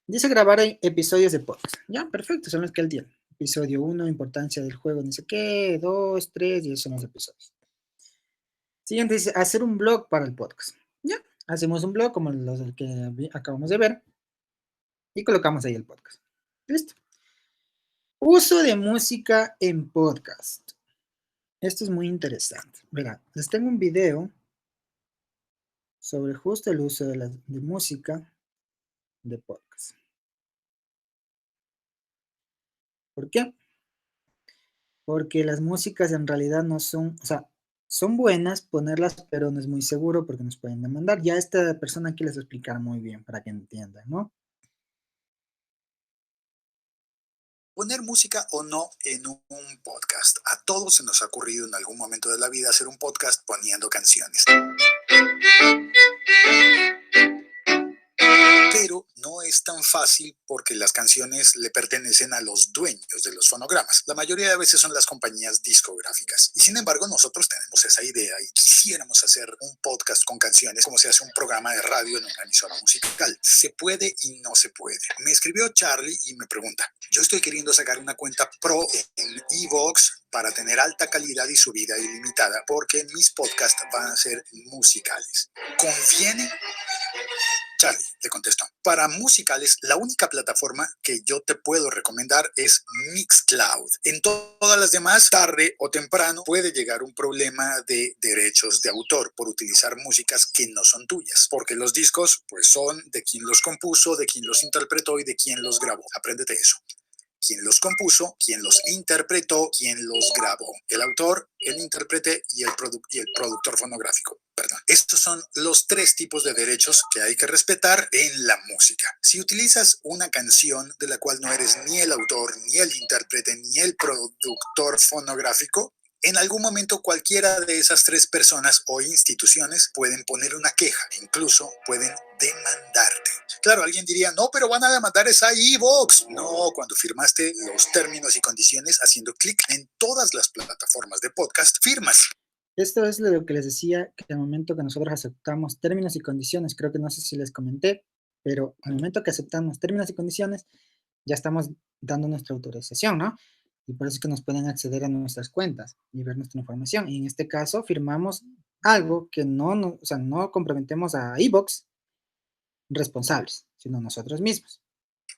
Dice grabar episodios de podcast, ¿ya? Perfecto, son los que él tiene. Episodio 1, importancia del juego, no sé qué, 2, 3, y esos son los episodios. Siguiente dice hacer un blog para el podcast, ¿ya? Hacemos un blog como los que acabamos de ver y colocamos ahí el podcast. Listo. Uso de música en podcast. Esto es muy interesante. Verán, les tengo un video sobre justo el uso de música de podcast. ¿Por qué? Porque las músicas en realidad no son, o sea, son buenas ponerlas, pero no es muy seguro porque nos pueden demandar. Ya esta persona aquí les va a explicar muy bien para que entiendan, ¿no? Poner música o no en un podcast. A todos se nos ha ocurrido en algún momento de la vida hacer un podcast poniendo canciones. Pero no es tan fácil porque las canciones le pertenecen a los dueños de los fonogramas. La mayoría de veces son las compañías discográficas. Y sin embargo, nosotros tenemos esa idea y quisiéramos hacer un podcast con canciones como se hace un programa de radio en una emisora musical. ¿Se puede y no se puede? Me escribió Charlie y me pregunta, yo estoy queriendo sacar una cuenta pro en iVoox para tener alta calidad y subida ilimitada porque mis podcasts van a ser musicales. ¿Conviene? Charlie le contestó, para musicales, la única plataforma que yo te puedo recomendar es Mixcloud. En todas las demás, tarde o temprano, puede llegar un problema de derechos de autor por utilizar músicas que no son tuyas, porque los discos pues son de quien los compuso, de quien los interpretó y de quien los grabó. Apréndete eso. Quien los compuso, quien los interpretó, quien los grabó. El autor, el intérprete y el productor fonográfico. Perdón. Estos son los 3 tipos de derechos que hay que respetar en la música. Si utilizas una canción de la cual no eres ni el autor, ni el intérprete, ni el productor fonográfico, en algún momento cualquiera de esas 3 personas o instituciones pueden poner una queja, incluso pueden demandarte. Claro, alguien diría, no, pero van a demandar esa iVoox. No, cuando firmaste los términos y condiciones, haciendo clic en todas las plataformas de podcast, firmas. Esto es lo que les decía, que al momento que nosotros aceptamos términos y condiciones, creo que no sé si les comenté, pero al momento que aceptamos términos y condiciones, ya estamos dando nuestra autorización, ¿no? Y por eso es que nos pueden acceder a nuestras cuentas y ver nuestra información. Y en este caso firmamos algo que o sea, no comprometemos a iVoox responsables, sino nosotros mismos.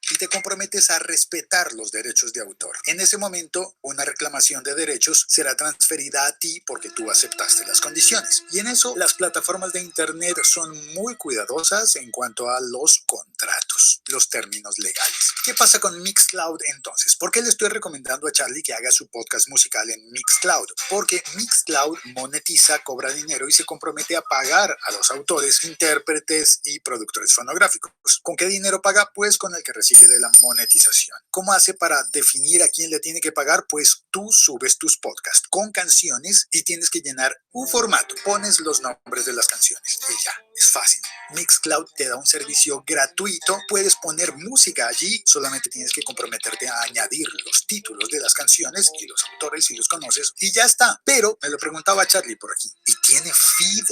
Y te comprometes a respetar los derechos de autor. En ese momento, una reclamación de derechos será transferida a ti porque tú aceptaste las condiciones. Y en eso, las plataformas de internet son muy cuidadosas en cuanto a los contratos, los términos legales. ¿Qué pasa con Mixcloud entonces? ¿Por qué le estoy recomendando a Charlie que haga su podcast musical en Mixcloud? Porque Mixcloud monetiza, cobra dinero y se compromete a pagar a los autores, intérpretes y productores fonográficos. ¿Con qué dinero paga? Pues con el que recibe de la monetización. ¿Cómo hace para definir a quién le tiene que pagar? Pues tú subes tus podcasts con canciones y tienes que llenar un formato. Pones los nombres de las canciones y ya, es fácil. Mixcloud te da un servicio gratuito. Puedes poner música allí, solamente tienes que comprometerte a añadir los títulos de las canciones y los autores si los conoces y ya está. Pero me lo preguntaba Charlie por aquí. Y tiene feed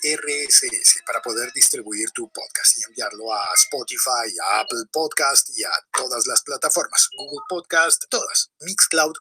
RSS para poder distribuir tu podcast y enviarlo a Spotify, a Apple Podcast y a todas las plataformas, Google Podcast, todas. Mixcloud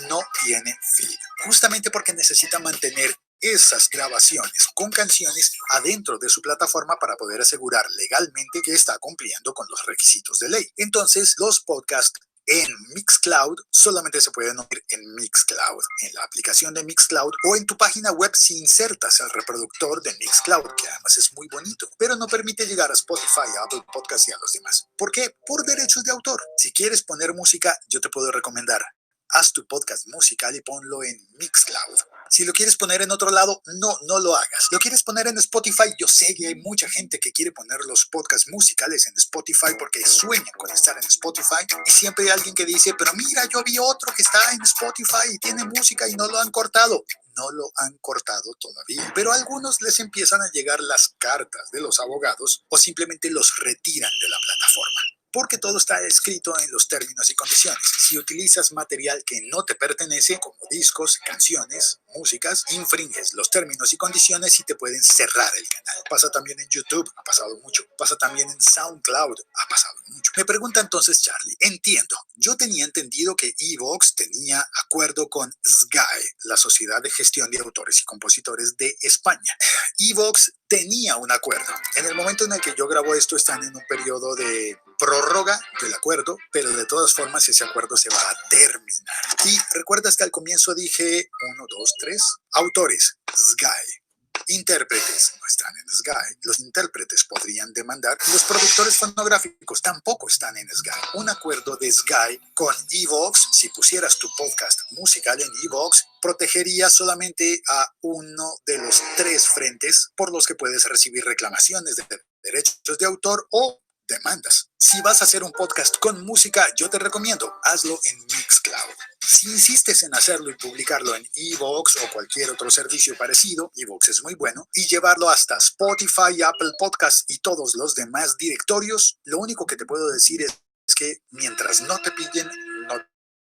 no tiene feed, justamente porque necesita mantener esas grabaciones con canciones adentro de su plataforma para poder asegurar legalmente que está cumpliendo con los requisitos de ley. Entonces, los podcasts en Mixcloud solamente se pueden oír en Mixcloud, en la aplicación de Mixcloud o en tu página web si insertas el reproductor de Mixcloud, que además es muy bonito, pero no permite llegar a Spotify, a Apple Podcast y a los demás. ¿Por qué? Por derechos de autor. Si quieres poner música, yo te puedo recomendar, haz tu podcast musical y ponlo en Mixcloud. Si lo quieres poner en otro lado, no lo hagas. ¿Lo quieres poner en Spotify? Yo sé que hay mucha gente que quiere poner los podcasts musicales en Spotify porque sueñan con estar en Spotify. Y siempre hay alguien que dice, pero mira, yo vi otro que está en Spotify y tiene música y no lo han cortado. no lo han cortado todavía. Pero a algunos les empiezan a llegar las cartas de los abogados o simplemente los retiran de la plataforma. Porque todo está escrito en los términos y condiciones. Si utilizas material que no te pertenece, como discos, canciones, músicas, infringes los términos y condiciones y te pueden cerrar el canal. Pasa también en YouTube, ha pasado mucho. Pasa también en SoundCloud, ha pasado mucho. Me pregunta entonces Charlie, entiendo. Yo tenía entendido que Evox tenía acuerdo con SGAE, la Sociedad de Gestión de Autores y Compositores de España. Evox tenía un acuerdo. En el momento en el que yo grabo esto están en un periodo de prórroga del acuerdo, pero de todas formas ese acuerdo se va a terminar. Y recuerdas que al comienzo dije 1, 2, 3, autores, SGAE. Intérpretes no están en SGAE. Los intérpretes podrían demandar. Los productores fonográficos tampoco están en SGAE. Un acuerdo de SGAE con Evox, si pusieras tu podcast musical en Evox, protegería solamente a uno de los 3 frentes por los que puedes recibir reclamaciones de derechos de autor o demandas. Si vas a hacer un podcast con música, yo te recomiendo, hazlo en Mixcloud. Si insistes en hacerlo y publicarlo en Evox o cualquier otro servicio parecido, Evox es muy bueno, y llevarlo hasta Spotify, Apple Podcasts y todos los demás directorios, lo único que te puedo decir es que mientras no te pillen, no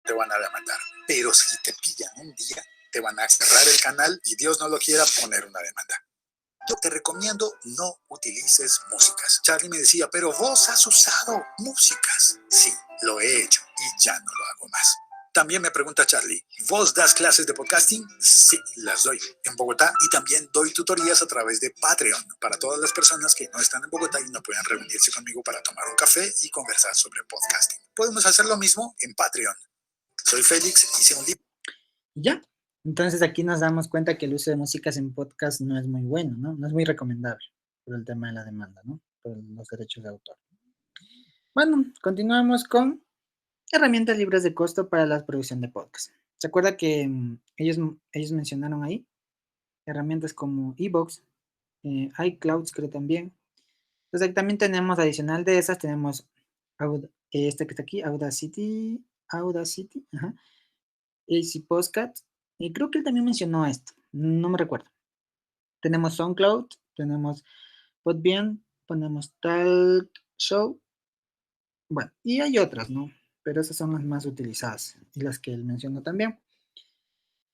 te van a demandar. Pero si te pillan un día, te van a cerrar el canal y Dios no lo quiera poner una demanda. Yo te recomiendo no utilices músicas. Charlie me decía, pero vos has usado músicas. Sí, lo he hecho y ya no lo hago más. También me pregunta Charlie, ¿vos das clases de podcasting? Sí, las doy en Bogotá y también doy tutorías a través de Patreon para todas las personas que no están en Bogotá y no pueden reunirse conmigo para tomar un café y conversar sobre podcasting. Podemos hacer lo mismo en Patreon. Soy Félix, hice un libro. Ya. Entonces aquí nos damos cuenta que el uso de músicas en podcast no es muy bueno, ¿no? No es muy recomendable por el tema de la demanda, ¿no? Por los derechos de autor. Bueno, continuamos con herramientas libres de costo para la producción de podcast. ¿Se acuerda que ellos mencionaron ahí? Herramientas como Evox, iCloud creo también. Entonces también tenemos adicional de esas, tenemos este que está aquí, Audacity, ajá, AC Podcast, y creo que él también mencionó esto, no me recuerdo. Tenemos SoundCloud, tenemos Podbean, tenemos Talk Show, bueno, y hay otras, ¿no? Pero esas son las más utilizadas y las que él mencionó también.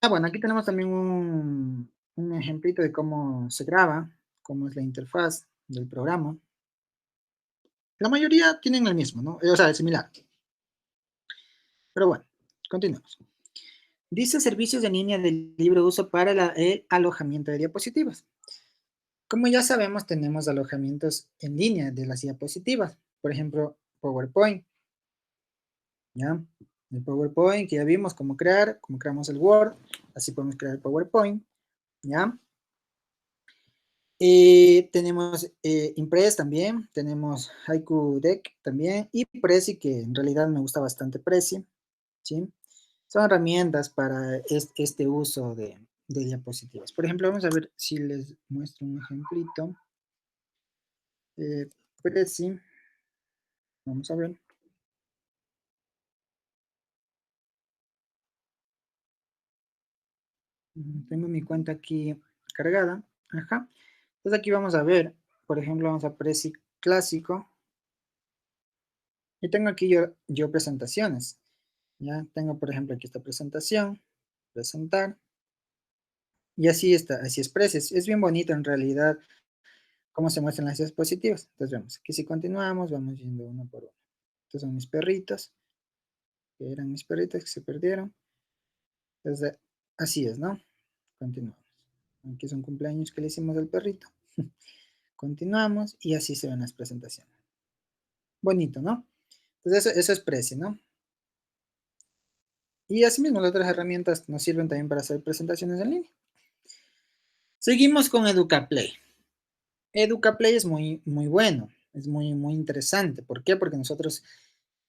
Bueno, aquí tenemos también un ejemplito de cómo se graba, cómo es la interfaz del programa. La mayoría tienen el mismo, ¿no? O sea, es similar. Pero bueno, continuemos. Dice servicios en línea de libre uso para el alojamiento de diapositivas. Como ya sabemos, tenemos alojamientos en línea de las diapositivas. Por ejemplo, PowerPoint. ¿Ya? El PowerPoint que ya vimos cómo crear, cómo creamos el Word. Así podemos crear el PowerPoint. ¿Ya? Tenemos Impress también. Tenemos Haiku Deck también. Y Prezi, que en realidad me gusta bastante Prezi. ¿Sí? Son herramientas para este uso de diapositivas. Por ejemplo, vamos a ver si les muestro un ejemplito. Prezi. Vamos a ver. Tengo mi cuenta aquí cargada. Ajá. Entonces aquí vamos a ver, por ejemplo, vamos a Prezi clásico. Y tengo aquí yo presentaciones. Ya tengo, por ejemplo, aquí esta presentación. Presentar. Y así está, así es Prezi. Es bien bonito en realidad cómo se muestran las diapositivas. Entonces vemos, aquí si continuamos, vamos yendo uno por uno. Estos son mis perritos, que eran mis perritos que se perdieron. Entonces, así es, ¿no? Continuamos. Aquí es un cumpleaños que le hicimos al perrito. Continuamos y así se ven las presentaciones. Bonito, ¿no? Entonces eso es Prezi, ¿no? Y asimismo las otras herramientas nos sirven también para hacer presentaciones en línea. Seguimos con EducaPlay. EducaPlay es muy, muy bueno, es muy, muy interesante. ¿Por qué? Porque nosotros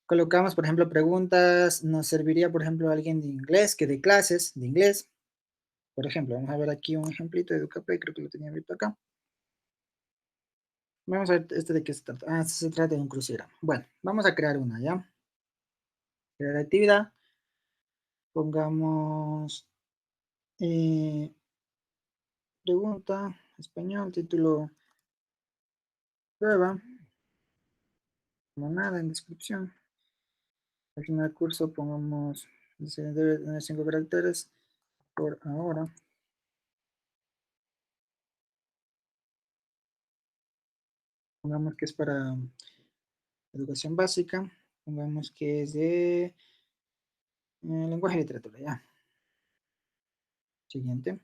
colocamos, por ejemplo, preguntas, nos serviría, por ejemplo, alguien de inglés que dé clases de inglés. Por ejemplo, vamos a ver aquí un ejemplito de EducaPlay, creo que lo tenía abierto acá. Vamos a ver este de qué se trata. Ah, este se trata de un crucigrama. Bueno, vamos a crear una, ¿ya? Crear actividad. Pongamos pregunta, español, título, prueba, no nada en descripción. Al final del curso pongamos, dice, debe tener 5 caracteres por ahora. Pongamos que es para educación básica. Pongamos que es de lenguaje y literatura, ya. Siguiente.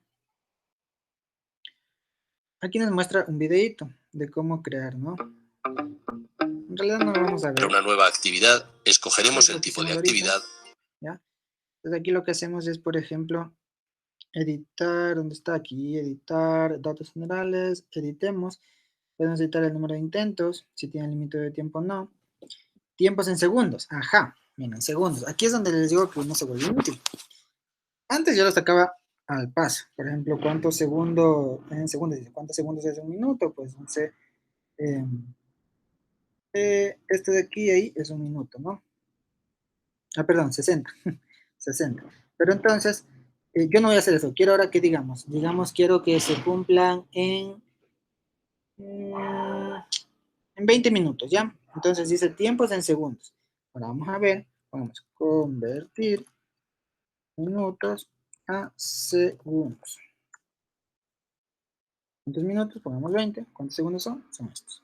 Aquí nos muestra un videito de cómo crear, ¿no? En realidad no lo vamos a ver. Para una nueva actividad, escogeremos Es lo el que tipo de hicimos ahorita, actividad. ¿ya? Entonces aquí lo que hacemos es, por ejemplo, editar, ¿dónde está? Aquí, editar datos generales, editemos. Podemos editar el número de intentos, si tiene límite de tiempo o no. Tiempos en segundos, ajá, miren, segundos. Aquí es donde les digo que uno se vuelve útil. Antes yo lo sacaba al paso. Por ejemplo, ¿cuántos segundos? En segundos, dice, ¿cuántos segundos es un minuto? Pues no sé. Este de aquí ahí es un minuto, ¿no? Ah, perdón, 60. 60. Pero entonces, yo no voy a hacer eso. Quiero ahora que digamos, quiero que se cumplan en 20 minutos, ¿ya? Entonces dice tiempos en segundos. Ahora vamos a ver, vamos a convertir minutos a segundos. ¿Cuántos minutos? Pongamos 20. ¿Cuántos segundos son? Son estos.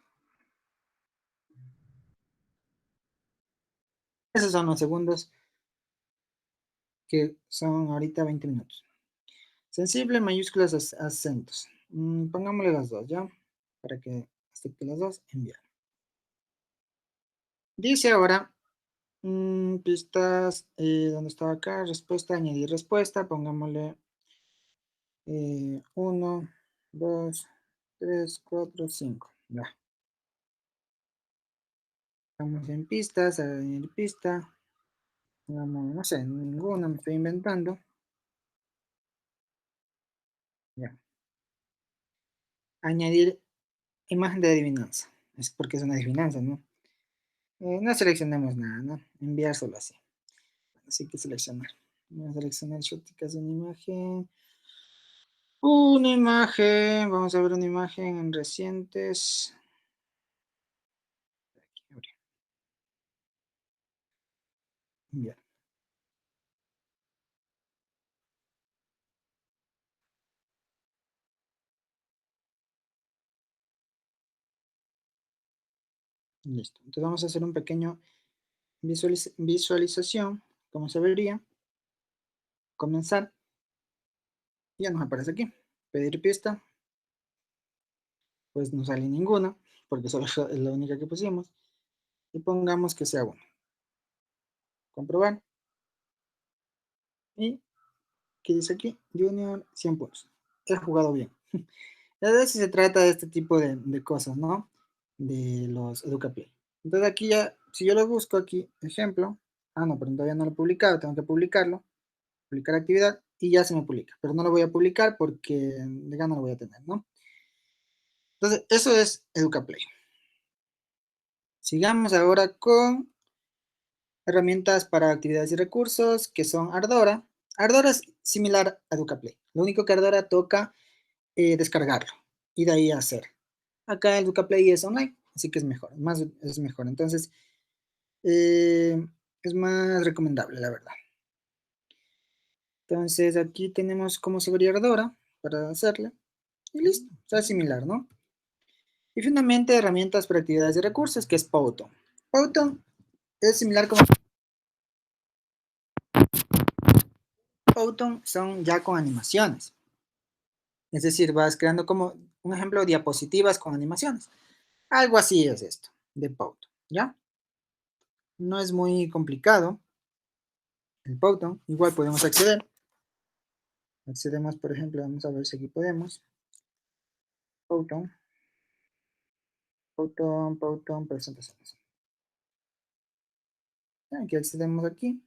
Esos son los segundos que son ahorita 20 minutos. Sensible, mayúsculas, acentos. Pongámosle las dos, ¿ya? Para que acepte las dos, enviar. Dice ahora, pistas, ¿dónde estaba acá? Respuesta, añadir respuesta. Pongámosle 1, 2, 3, 4, 5. Ya. Estamos en pistas, añadir pista. No sé, ninguna me estoy inventando. Ya. Añadir imagen de adivinanza. Es porque es una adivinanza, ¿no? No seleccionemos nada, ¿no? Enviar solo así. Así que seleccionar. Voy a seleccionar shotcast de una imagen. Una imagen. Vamos a ver una imagen en recientes. Enviar. Listo. Entonces vamos a hacer un pequeño visualización. Como se vería. Comenzar. Ya nos aparece aquí. Pedir pista. Pues no sale ninguna. Porque solo es la única que pusimos. Y pongamos que sea 1. Comprobar. Y ¿qué dice aquí? Junior 100 puntos. He jugado bien. La verdad si se trata de este tipo de cosas, ¿no? De los EducaPlay. Entonces aquí ya, si yo lo busco aquí, ejemplo, no, pero todavía no lo he publicado, tengo que publicarlo, publicar actividad y ya se me publica, pero no lo voy a publicar porque de gana lo voy a tener, ¿no? Entonces, eso es EducaPlay. Sigamos ahora con herramientas para actividades y recursos, que son Ardora. Ardora es similar a EducaPlay. Lo único que Ardora toca descargarlo y de ahí hacer. Acá el EducaPlay es online, así que es mejor, es mejor. Entonces, es más recomendable, la verdad. Entonces, aquí tenemos cómo se vería Ardora para hacerle. Y listo, o sea, es similar, ¿no? Y finalmente, herramientas para actividades y recursos, que es Powtoon. Powtoon es similar como... Powtoon son ya con animaciones. Es decir, vas creando como un ejemplo, diapositivas con animaciones. Algo así es esto, de Powtoon, ¿ya? No es muy complicado. El Powtoon, igual podemos acceder. Accedemos, por ejemplo, vamos a ver si aquí podemos. Powtoon, presentaciones. Aquí accedemos aquí.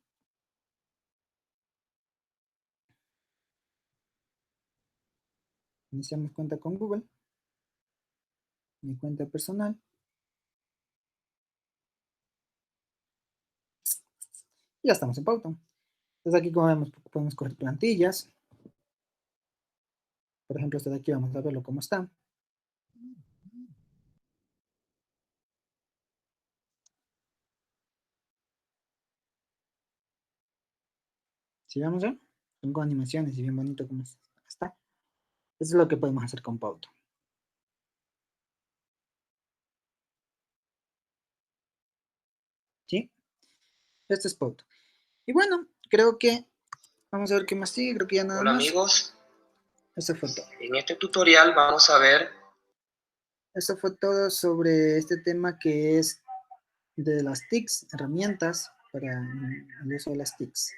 Iniciamos cuenta con Google. Mi cuenta personal. Y ya estamos en Powtoon. Entonces aquí como vemos podemos coger plantillas. Por ejemplo, este de aquí, vamos a verlo cómo está. ¿Sí vamos ya? Son con animaciones y bien bonito como está. Eso es lo que podemos hacer con Powtoon. ¿Sí? Este es Powtoon. Y bueno, creo que vamos a ver qué más sigue. Creo que ya nada Hola más. amigos, Eso fue todo. en este tutorial vamos a ver Eso fue todo sobre este tema que es de las TICs, herramientas para el uso de las TICs.